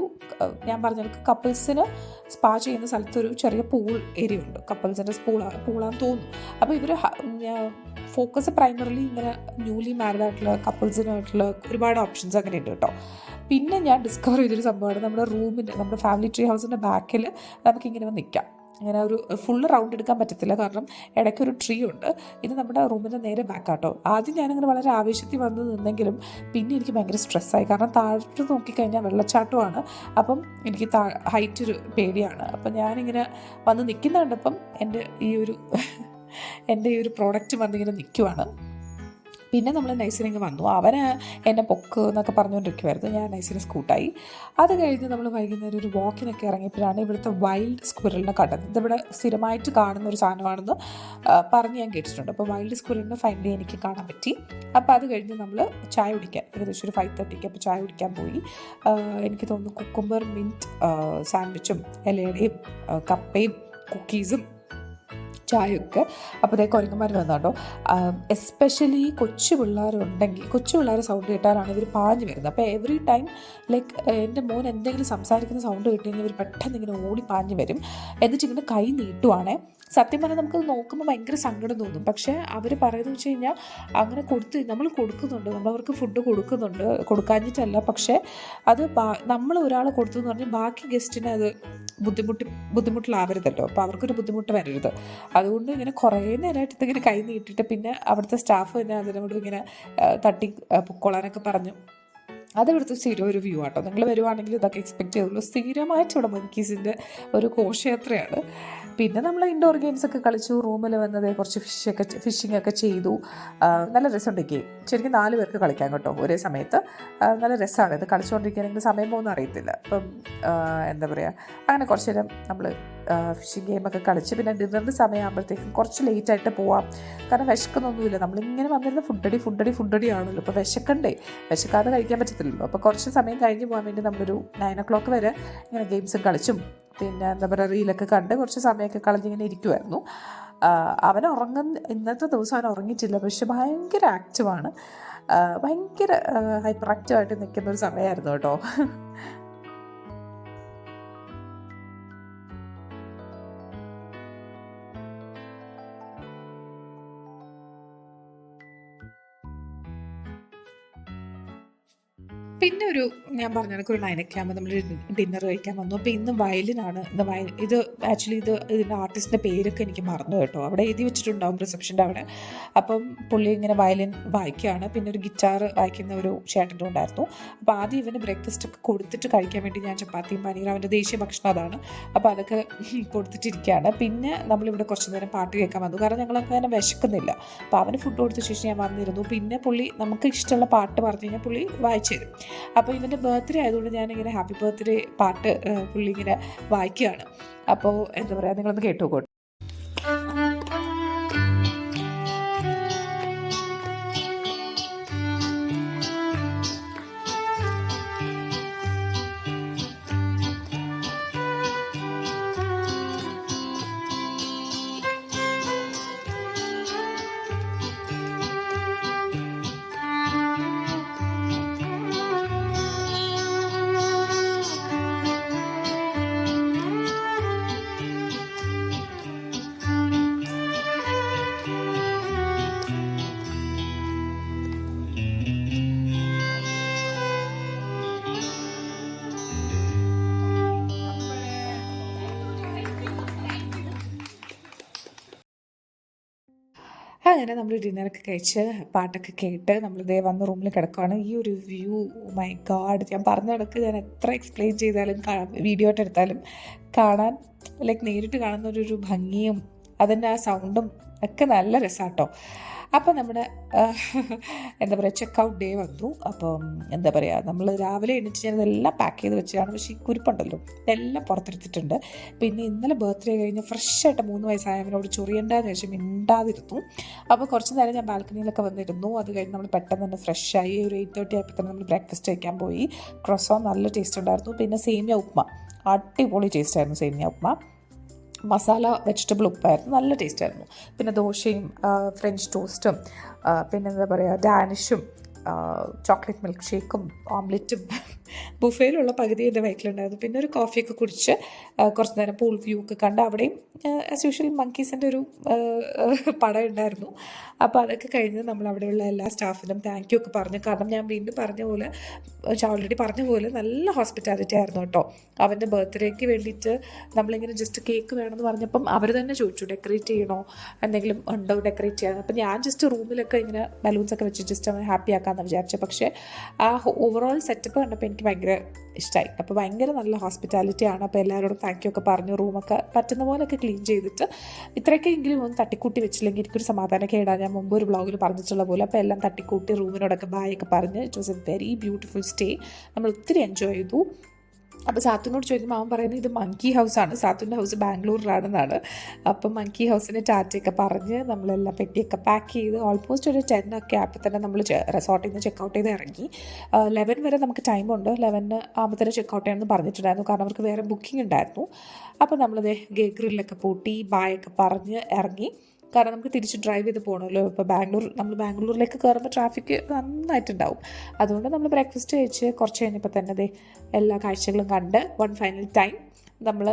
ഞാൻ പറഞ്ഞവർക്ക് കപ്പിൾസിന് സ്പാ ചെയ്യുന്ന സ്ഥലത്ത് ഒരു ചെറിയ പൂൾ ഏരിയ ഉണ്ട്. കപ്പിൾസിൻ്റെ പൂളാന്ന് തോന്നുന്നു. അപ്പോൾ ഇവർ ഫോക്കസ് പ്രൈമറിലി ഇങ്ങനെ ന്യൂലി മാരീഡ് ആയിട്ടുള്ള കപ്പിൾസിനായിട്ടുള്ള ഒരുപാട് ഓപ്ഷൻസ് അങ്ങനെ ഉണ്ട് കേട്ടോ. പിന്നെ ഞാൻ ഡിസ്കവർ ചെയ്തൊരു സംഭവമാണ്, നമ്മുടെ ഫാമിലി ട്രീ ഹൗസിൻ്റെ ബാക്കിൽ നമുക്കിങ്ങനെ നിൽക്കാം. അങ്ങനെ ഒരു ഫുള്ള് റൗണ്ട് എടുക്കാൻ പറ്റത്തില്ല, കാരണം ഇടയ്ക്കൊരു ട്രീ ഉണ്ട്. ഇത് നമ്മുടെ റൂമിൻ്റെ നേരെ ബാക്കാട്ടോ. ആദ്യം ഞാനങ്ങനെ വളരെ ആവേശത്തിൽ വന്ന് നിന്നെങ്കിലും പിന്നെ എനിക്ക് ഭയങ്കര സ്ട്രെസ്സായി, കാരണം താഴോട്ട് നോക്കിക്കഴിഞ്ഞാൽ വെള്ളച്ചാട്ടമാണ്. അപ്പം എനിക്ക് ഹൈറ്റ് ഒരു പേടിയാണ്. അപ്പം ഞാനിങ്ങനെ വന്ന് നിൽക്കുന്ന കണ്ടപ്പം എൻ്റെ ഈ ഒരു പ്രോഡക്റ്റ് വന്നിങ്ങനെ നിൽക്കുവാണ്. പിന്നെ നമ്മൾ നൈസിനിങ് വന്നു. അവന് എന്നെ പൊക്ക് എന്നൊക്കെ പറഞ്ഞുകൊണ്ടിരിക്കുമായിരുന്നു. ഞാൻ നൈസിനെ സ്കൂട്ടായി. അത് കഴിഞ്ഞ് നമ്മൾ വൈകുന്നേരം ഒരു വാക്കിനൊക്കെ ഇറങ്ങിയപ്പോഴാണ് ഇവിടുത്തെ വൈൽഡ് സ്ക്വിറലിനെ കണ്ടത്. ഇതിവിടെ സ്ഥിരമായിട്ട് കാണുന്ന ഒരു സാധനമാണെന്ന് പറഞ്ഞ് ഞാൻ കേട്ടിട്ടുണ്ട്. അപ്പോൾ വൈൽഡ് സ്ക്വിറലിനെ ഫൈനലി എനിക്ക് കാണാൻ പറ്റി. അപ്പോൾ അത് കഴിഞ്ഞ് നമ്മൾ ചായ കുടിക്കാൻ ഏകദേശം ഒരു 5:30 അപ്പോൾ ചായ കുടിക്കാൻ പോയി. എനിക്ക് തോന്നുന്നു കുക്കുംബർ മിൻറ്റ് സാൻഡ്വിച്ചും ഇലയുടെയും കപ്പയും കുക്കീസും ചായയൊക്കെ. അപ്പോൾ ഇതേ കുരങ്ങന്മാർ വന്നാട്ടോ. എസ്പെഷ്യലി കൊച്ചു പിള്ളേർ സൗണ്ട് കേട്ടാലാണ് ഇവർ പാഞ്ഞു വരുന്നത്. അപ്പോൾ എവറി ടൈം ലൈക്ക് എൻ്റെ മോൻ എന്തെങ്കിലും സംസാരിക്കുന്ന സൗണ്ട് കേട്ട് കഴിഞ്ഞാൽ ഇവർ പെട്ടെന്ന് ഇങ്ങനെ ഓടി പാഞ്ഞു വരും. എന്നിട്ട് ഇങ്ങനെ കൈ നീട്ടുവാണേ. സത്യം പറഞ്ഞാൽ നമുക്കത് നോക്കുമ്പോൾ ഭയങ്കര സങ്കടം തോന്നും. പക്ഷേ അവർ പറയുന്നത് വെച്ച് കഴിഞ്ഞാൽ അങ്ങനെ നമ്മൾ കൊടുക്കുന്നുണ്ട്, നമ്മളവർക്ക് ഫുഡ് കൊടുക്കാഞ്ഞിട്ടല്ല. പക്ഷേ അത് നമ്മൾ ഒരാൾ കൊടുത്തു എന്ന് പറഞ്ഞാൽ ബാക്കി ഗസ്റ്റിന് അത് ബുദ്ധിമുട്ടിലാവരുതല്ലോ. അപ്പോൾ അവർക്കൊരു ബുദ്ധിമുട്ട് വരരുത്. അതുകൊണ്ട് ഇങ്ങനെ കുറേ നേരമായിട്ട് ഇതിങ്ങനെ കൈ നീട്ടിയിട്ട് പിന്നെ അവിടുത്തെ സ്റ്റാഫ് തന്നെ അതിനോട് ഇങ്ങനെ തട്ടി പൊക്കോളാനൊക്കെ പറഞ്ഞു. അത് ഇവിടുത്തെ സ്ഥിരം ഒരു വ്യൂ ആട്ടോ. നിങ്ങൾ വരുവാണെങ്കിൽ ഇതൊക്കെ എക്സ്പെക്റ്റ് ചെയ്തുള്ളൂ. സ്ഥിരമായിട്ട് ഇവിടെ മങ്കീസിൻ്റെ ഒരു ഘോഷയാത്രയാണ്. പിന്നെ നമ്മൾ ഇൻഡോർ ഗെയിംസൊക്കെ കളിച്ചു. റൂമിൽ വന്നത് കുറച്ച് ഫിഷിംഗ് ഒക്കെ ചെയ്തു. നല്ല രസമുണ്ട് ഗെയിം. ശരിക്കും 4 പേർക്ക് കളിക്കാം കേട്ടോ ഒരേ സമയത്ത്. നല്ല രസമാണ് ഇത് കളിച്ചുകൊണ്ടിരിക്കുകയാണെങ്കിൽ, സമയം പോകുന്ന അറിയത്തില്ല. അപ്പം എന്താ പറയുക, അങ്ങനെ കുറച്ച് നേരം നമ്മൾ ഫിഷിംഗ് ഗെയിമൊക്കെ കളിച്ച് പിന്നെ ഡിന്നറിൻ്റെ സമയമാകുമ്പോഴത്തേക്കും കുറച്ച് ലേറ്റായിട്ട് പോവാം. കാരണം വിശക്കുന്നൊന്നുമില്ല. നമ്മളിങ്ങനെ വന്നിരുന്ന ഫുഡടി ആണല്ലോ. അപ്പോൾ വിശക്കാതെ കഴിക്കാൻ പറ്റത്തില്ലല്ലോ. അപ്പോൾ കുറച്ച് സമയം കഴിഞ്ഞ് പോകാൻ വേണ്ടി നമ്മളൊരു 9 o'clock വരെ ഇങ്ങനെ ഗെയിംസും കളിച്ചും പിന്നെ എന്താ പറയുക റീലൊക്കെ കണ്ട് കുറച്ച് സമയമൊക്കെ കളഞ്ഞിങ്ങനെ ഇരിക്കുമായിരുന്നു. ഇന്നത്തെ ദിവസം അവൻ ഉറങ്ങിയിട്ടില്ല, പക്ഷെ ഭയങ്കര ആക്റ്റീവാണ്. ഭയങ്കര ഹൈപ്പർ ആക്റ്റീവായിട്ട് നിൽക്കുന്ന ഒരു സമയമായിരുന്നു കേട്ടോ. പിന്നെ ഞാൻ പറഞ്ഞ കണക്ക് ഒരു 9 o'clock ആകുമ്പോൾ നമ്മൾ ഡിന്നർ കഴിക്കാൻ വന്നു. അപ്പോൾ ഇന്ന് വയലിനാണ്. ഇത് ആക്ച്വലി ഇതിൻ്റെ ആർട്ടിസ്റ്റിൻ്റെ പേരൊക്കെ എനിക്ക് മറന്നു കേട്ടോ. അവിടെ എഴുതി വെച്ചിട്ടുണ്ടാവും റിസപ്ഷൻ്റെ അവിടെ. അപ്പം പുള്ളി ഇങ്ങനെ വയലിൻ വായിക്കുകയാണ്. പിന്നെ ഒരു ഗിറ്റാർ വായിക്കുന്ന ഒരു ചേട്ടനും ഉണ്ടായിരുന്നു. അപ്പോൾ ആദ്യം ഇവന് ബ്രേക്ക്ഫാസ്റ്റ് ഒക്കെ കൊടുത്തിട്ട് കഴിക്കാൻ വേണ്ടി ഞാൻ ചപ്പാത്തിയും പനീർ, അവൻ്റെ ദേശീയ ഭക്ഷണം അതാണ്, അപ്പോൾ അതൊക്കെ കൊടുത്തിട്ടിരിക്കുകയാണ്. പിന്നെ നമ്മളിവിടെ കുറച്ച് നേരം പാട്ട് കേൾക്കാൻ വന്നു. കാരണം ഞങ്ങൾക്ക് അങ്ങനെ വിശക്കുന്നില്ല. അപ്പോൾ അവന് ഫുഡ് കൊടുത്ത ശേഷം ഞാൻ വന്നിരുന്നു. പിന്നെ പുള്ളി നമുക്ക് ഇഷ്ടമുള്ള പാട്ട് പറഞ്ഞു കഴിഞ്ഞാൽ പുള്ളി വായിച്ചു തരും. അപ്പോൾ ഇവൻ്റെ ബർത്ത്ഡേ ആയതുകൊണ്ട് ഞാനിങ്ങനെ ഹാപ്പി ബർത്ത്ഡേ പാട്ട് പുള്ളി ഇങ്ങനെ വായിക്കുകയാണ്. അപ്പോൾ എന്താ പറയുക, നിങ്ങളൊന്ന് കേട്ടോക്കോട്ടെ. അങ്ങനെ നമ്മൾ ഡിന്നറൊക്കെ കഴിച്ച് പാട്ടൊക്കെ കേട്ട് നമ്മളിതേ വന്ന് റൂമിൽ കിടക്കുകയാണ്. ഈ ഒരു വ്യൂ, മൈ ഗാഡ്, ഞാൻ പറഞ്ഞ കണക്ക് ഞാൻ എത്ര എക്സ്പ്ലെയിൻ ചെയ്താലും വീഡിയോ ആയിട്ട് എടുത്താലും കാണാൻ നേരിട്ട് കാണുന്ന ഒരു ഭംഗിയും അതിൻ്റെ ആ സൗണ്ടും ഒക്കെ നല്ല രസമാട്ടോ. അപ്പോൾ നമ്മുടെ എന്താ പറയുക ചെക്കൗട്ട് ഡേ വന്നു. അപ്പം എന്താ പറയുക, നമ്മൾ രാവിലെ എണീറ്റ് ഞാനിതെല്ലാം പാക്ക് ചെയ്ത് വെച്ചാണ്. പക്ഷേ ഈ കുരുപ്പുണ്ടല്ലോ ഇതെല്ലാം പുറത്തെടുത്തിട്ടുണ്ട്. പിന്നെ ഇന്നലെ ബർത്ത്ഡേ കഴിഞ്ഞ് ഫ്രഷായിട്ട് 3 വയസ്സായവനോട് ചൊറിയണ്ടെന്ന് വെച്ചാൽ മിണ്ടാതിരുന്നു. അപ്പോൾ കുറച്ച് നേരം ഞാൻ ബാൽക്കണിയിലൊക്കെ വന്നിരുന്നു. അത് കഴിഞ്ഞ് നമ്മൾ പെട്ടെന്ന് തന്നെ ഫ്രഷായി ഒരു 8:30 ആയപ്പോൾ തന്നെ നമ്മൾ ബ്രേക്ക്ഫാസ്റ്റ് കഴിക്കാൻ പോയി. ക്രോസോൺ നല്ല ടേസ്റ്റ് ഉണ്ടായിരുന്നു. പിന്നെ സേമിയ ഉപ്മ, അടിപൊളി ടേസ്റ്റായിരുന്നു സേമിയ ഉപ്മ. മസാല വെജിറ്റബിൾ ഉപ്പായിരുന്നു, നല്ല ടേസ്റ്റായിരുന്നു. പിന്നെ ദോശയും ഫ്രഞ്ച് ടോസ്റ്റും പിന്നെ എന്താ പറയുക ഡാനിഷും ചോക്ലേറ്റ് മിൽക്ക് ഷേക്കും ഓംലെറ്റും ബുഫേയിലുള്ള പകുതി എൻ്റെ വയറ്റിലുണ്ടായിരുന്നു. പിന്നെ ഒരു കോഫിയൊക്കെ കുടിച്ച് കുറച്ച് നേരം പൂൾ വ്യൂ ഒക്കെ കണ്ട് അവിടെയും ആസ് യൂഷ്വൽ മങ്കീസിൻ്റെ ഒരു പടം ഉണ്ടായിരുന്നു. അപ്പോൾ അതൊക്കെ കഴിഞ്ഞ് നമ്മൾ അവിടെയുള്ള എല്ലാ സ്റ്റാഫിനും താങ്ക് യു ഒക്കെ പറഞ്ഞു. കാരണം ഞാൻ വീണ്ടും ഓൾറെഡി പറഞ്ഞ പോലെ നല്ല ഹോസ്പിറ്റാലിറ്റി ആയിരുന്നു കേട്ടോ. അവൻ്റെ ബർത്ത്ഡേക്ക് വേണ്ടിയിട്ട് നമ്മളിങ്ങനെ ജസ്റ്റ് കേക്ക് വേണമെന്ന് പറഞ്ഞപ്പം അവർ തന്നെ ചോദിച്ചു ഡെക്കറേറ്റ് ചെയ്യണോ, എന്തെങ്കിലും ഉണ്ടോ ഡെക്കറേറ്റ് ചെയ്യാൻ. അപ്പം ഞാൻ ജസ്റ്റ് റൂമിലൊക്കെ ഇങ്ങനെ ബലൂൺസൊക്കെ വെച്ച് ജസ്റ്റ് അവനെ ഹാപ്പി ആക്കാമെന്ന് വിചാരിച്ചു. പക്ഷേ ആ ഓവറോൾ സെറ്റപ്പ് കണ്ടപ്പോൾ എനിക്ക് ഭയങ്കര ഇഷ്ടമായി. അപ്പോൾ ഭയങ്കര നല്ല ഹോസ്പിറ്റാലിറ്റി ആണ്. അപ്പോൾ എല്ലാവരോടും താങ്ക് യു ഒക്കെ പറഞ്ഞു. റൂമൊക്കെ പറ്റുന്ന പോലെയൊക്കെ ക്ലീൻ ചെയ്തിട്ട് ഇത്രയൊക്കെ എങ്കിലും ഒന്ന് തട്ടിക്കൂട്ടി വെച്ചില്ലെങ്കിൽ എനിക്കൊരു സമാധാനം കേടാൻ ഞാൻ മുമ്പ് ഒരു വ്ളോഗിൽ പറഞ്ഞിട്ടുള്ള പോലെ. അപ്പോൾ എല്ലാം തട്ടിക്കൂട്ടി റൂമിനോടൊക്കെ ബായ് ഒക്കെ പറഞ്ഞ് it was a very beautiful stay. നമ്മൾ ഒത്തിരി എൻജോയ് ചെയ്തു. അപ്പോൾ സാത്തുനോട് ചോദിക്കുമ്പോൾ അവൻ പറയുന്നത് ഇത് മങ്കി ഹൗസാണ്, സാത്തുൻ്റെ ഹൗസ് ബാംഗ്ലൂരിലാണെന്നാണ്. അപ്പം മങ്കി ഹൗസിന് ടാറ്റയൊക്കെ പറഞ്ഞ് നമ്മളെല്ലാം പെട്ടിയൊക്കെ പാക്ക് ചെയ്ത് ഓൾമോസ്റ്റ് ഒരു 10 ഒക്കെ ആയപ്പോൾ തന്നെ നമ്മൾ റിസോർട്ടിൽ നിന്ന് ചെക്കൗട്ട് ചെയ്ത് ഇറങ്ങി. 11 വരെ നമുക്ക് ടൈമുണ്ട്. 11 ആകുമ്പോൾ തന്നെ ചെക്കൗട്ട് ചെയ്യാമെന്ന് പറഞ്ഞിട്ടുണ്ടായിരുന്നു. കാരണം അവർക്ക് വേറെ ബുക്കിംഗ് ഉണ്ടായിരുന്നു. അപ്പോൾ നമ്മളിത് ഗ്രില്ലൊക്കെ പൂട്ടി ബായൊക്കെ പറഞ്ഞ് ഇറങ്ങി. കാരണം നമുക്ക് തിരിച്ച് ഡ്രൈവ് ചെയ്ത് പോകണമല്ലോ. ഇപ്പോൾ നമ്മൾ ബാംഗ്ലൂരിലേക്ക് കയറുമ്പോൾ ട്രാഫിക് നന്നായിട്ടുണ്ടാവും. അതുകൊണ്ട് നമ്മൾ ബ്രേക്ക്ഫാസ്റ്റ് കഴിച്ച് കുറച്ച് കഴിഞ്ഞപ്പോൾ തന്നെ എല്ലാ കാഴ്ചകളും കണ്ട് ഫൈനൽ ടൈം നമ്മൾ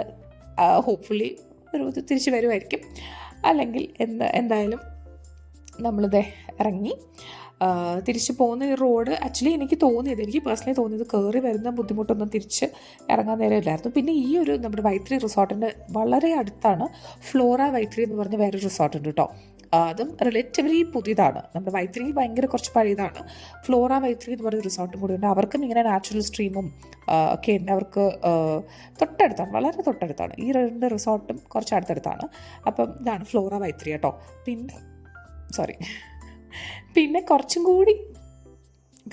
ഹോപ്പ്ഫുള്ളി തിരിച്ച് വരുമായിരിക്കും. അല്ലെങ്കിൽ എന്തായാലും ഇറങ്ങി. തിരിച്ച് പോകുന്ന ഈ റോഡ് ആക്ച്വലി എനിക്ക് പേഴ്സണലി തോന്നിയത് കയറി വരുന്ന ബുദ്ധിമുട്ടൊന്നും തിരിച്ച് ഇറങ്ങാൻ നേരമില്ലായിരുന്നു. പിന്നെ ഈ നമ്മുടെ വൈത്രി റിസോർട്ടിൻ്റെ വളരെ അടുത്താണ് ഫ്ലോറ വൈത്രി എന്ന് പറഞ്ഞ വേറൊരു റിസോർട്ടുണ്ട് കേട്ടോ. അതും റിലേറ്റീവ്ലി പുതിയതാണ്. നമ്മുടെ വൈത്തിരി ഭയങ്കര കുറച്ച് പഴയതാണ്. ഫ്ലോറ വൈത്തിരി എന്ന് പറയുന്ന റിസോർട്ടും കൂടി ഉണ്ട്. അവർക്കും ഇങ്ങനെ നാച്ചുറൽ സ്ട്രീമും ഒക്കെ ഉണ്ട്. അവർക്ക് തൊട്ടടുത്താണ്, വളരെ തൊട്ടടുത്താണ്. ഈ 2 റിസോർട്ടും കുറച്ച് അടുത്തടുത്താണ്. അപ്പം ഇതാണ് ഫ്ലോറ വൈത്തിരി കേട്ടോ. പിന്നെ കുറച്ചും കൂടി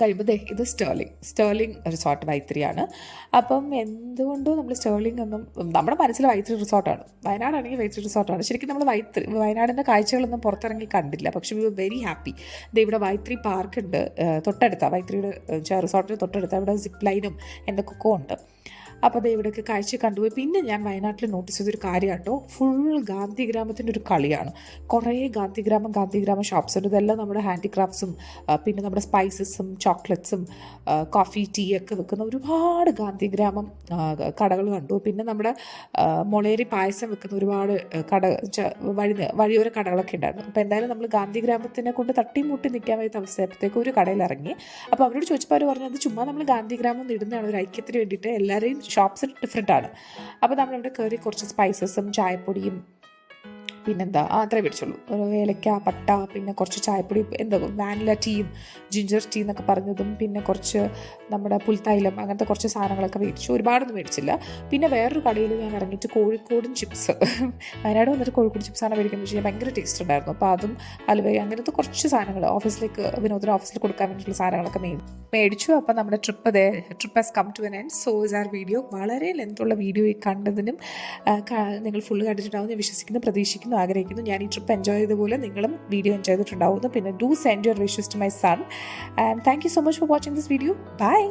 കഴിയുമ്പോൾ ഇത് സ്റ്റേർലിംഗ് റിസോർട്ട് വൈത്തിരിയാണ്. അപ്പം എന്തുകൊണ്ടും നമ്മൾ സ്റ്റേർലിംഗ് ഒന്നും നമ്മുടെ മനസ്സിൽ വൈത്തിരി റിസോർട്ടാണ്. വയനാടാണെങ്കിൽ വൈത്തിരി റിസോർട്ടാണ്. ശരിക്കും നമ്മൾ വയനാടിൻ്റെ കാഴ്ചകളൊന്നും പുറത്തിറങ്ങി കണ്ടില്ല. പക്ഷേ വി വർ വെരി ഹാപ്പി. ഇവിടെ വൈത്തിരി പാർക്ക് ഉണ്ട് തൊട്ടടുത്താണ്, വൈത്തിരിയുടെ റിസോർട്ടിന് തൊട്ടടുത്ത്. അവിടെ സിപ്പ് ലൈനും എന്തൊക്കെ ഉണ്ട്. അപ്പോൾ അത് ഇവിടെയൊക്കെ കാഴ്ച കണ്ടുപോയി. പിന്നെ ഞാൻ വയനാട്ടിൽ നോട്ടീസ് ചെയ്തൊരു കാര്യം കേട്ടോ, ഫുൾ ഗാന്ധിഗ്രാമത്തിൻ്റെ ഒരു കളിയാണ്. കുറേ ഗാന്ധിഗ്രാമ ഷോപ്സ് ഉണ്ട്. ഇതെല്ലാം നമ്മുടെ ഹാൻഡിക്രാഫ്റ്റ്സും പിന്നെ നമ്മുടെ സ്പൈസസും ചോക്ലേറ്റ്സും കോഫി ടീ ഒക്കെ വെക്കുന്ന ഒരുപാട് ഗാന്ധിഗ്രാമം കടകൾ കണ്ടു. പിന്നെ നമ്മുടെ മുളേരി പായസം വെക്കുന്ന ഒരുപാട് വഴിയോര കടകളൊക്കെ ഉണ്ടായിരുന്നു. അപ്പോൾ എന്തായാലും നമ്മൾ ഗാന്ധിഗ്രാമത്തിനെ കൊണ്ട് തട്ടിമുട്ടി നിൽക്കാൻ വേണ്ടി അവസ്ഥയപ്പോഴത്തേക്ക് ഒരു കടയിൽ ഇറങ്ങി. അപ്പോൾ അവരോട് ചോദിച്ചപ്പോൾ അവർ പറഞ്ഞത് ചുമ്മാ നമ്മൾ ഗാന്ധിഗ്രാമം ഇടുന്നതാണ് ഒരു ഐക്യത്തിന് വേണ്ടിയിട്ട്, എല്ലാവരെയും ഷോപ്സ് ഡിഫറെൻ്റ് ആണ്. അപ്പോൾ നമ്മളിവിടെ കയറി കുറച്ച് സ്പൈസസും ചായപ്പൊടിയും പിന്നെന്താ അത്രേ മേടിച്ചുള്ളൂ. ഒരു ഏലക്ക, പട്ട, പിന്നെ കുറച്ച് ചായപ്പൊടി, വാനില ടീയും ജിഞ്ചർ ടീ എന്നൊക്കെ പറഞ്ഞതും, പിന്നെ കുറച്ച് നമ്മുടെ പുൽത്തൈലം, അങ്ങനത്തെ കുറച്ച് സാധനങ്ങളൊക്കെ മേടിച്ചു. ഒരുപാടൊന്നും മേടിച്ചില്ല. പിന്നെ വേറൊരു കടയിൽ ഞാൻ ഇറങ്ങിയിട്ട് കോഴിക്കോടൻ ചിപ്സ്, വയനാട് വന്നിട്ട് കോഴിക്കോട് ചിപ്സാണ് മേടിക്കുന്നത് വെച്ചാൽ ഭയങ്കര ടേസ്റ്റ് ഉണ്ടായിരുന്നു. അപ്പോൾ അതും അലുവ അങ്ങനത്തെ കുറച്ച് സാധനങ്ങൾ വിനോദ ഓഫീസിൽ കൊടുക്കാൻ വേണ്ടിയിട്ടുള്ള സാധനങ്ങളൊക്കെ മേടിച്ചു. അപ്പോൾ നമ്മുടെ trip has come to an end. So is our video. വളരെ ലെങ്ത്തുള്ള വീഡിയോ ഈ കണ്ടതിനും നിങ്ങൾ ഫുള്ള് കണ്ടിട്ടുണ്ടാവും ഞാൻ വിശ്വസിക്കുന്നു, പ്രതീക്ഷിക്കുന്നു, ആഗ്രഹിക്കുന്നു. ഞാൻ ഈ ട്രിപ്പ് എൻജോയ് ചെയ്തതുപോലെ നിങ്ങളും വീഡിയോ എൻജോയ് ചെയ്തിട്ടുണ്ടാവുന്നു. പിന്നെ do send your wishes to my son and thank you so much for watching this video. By.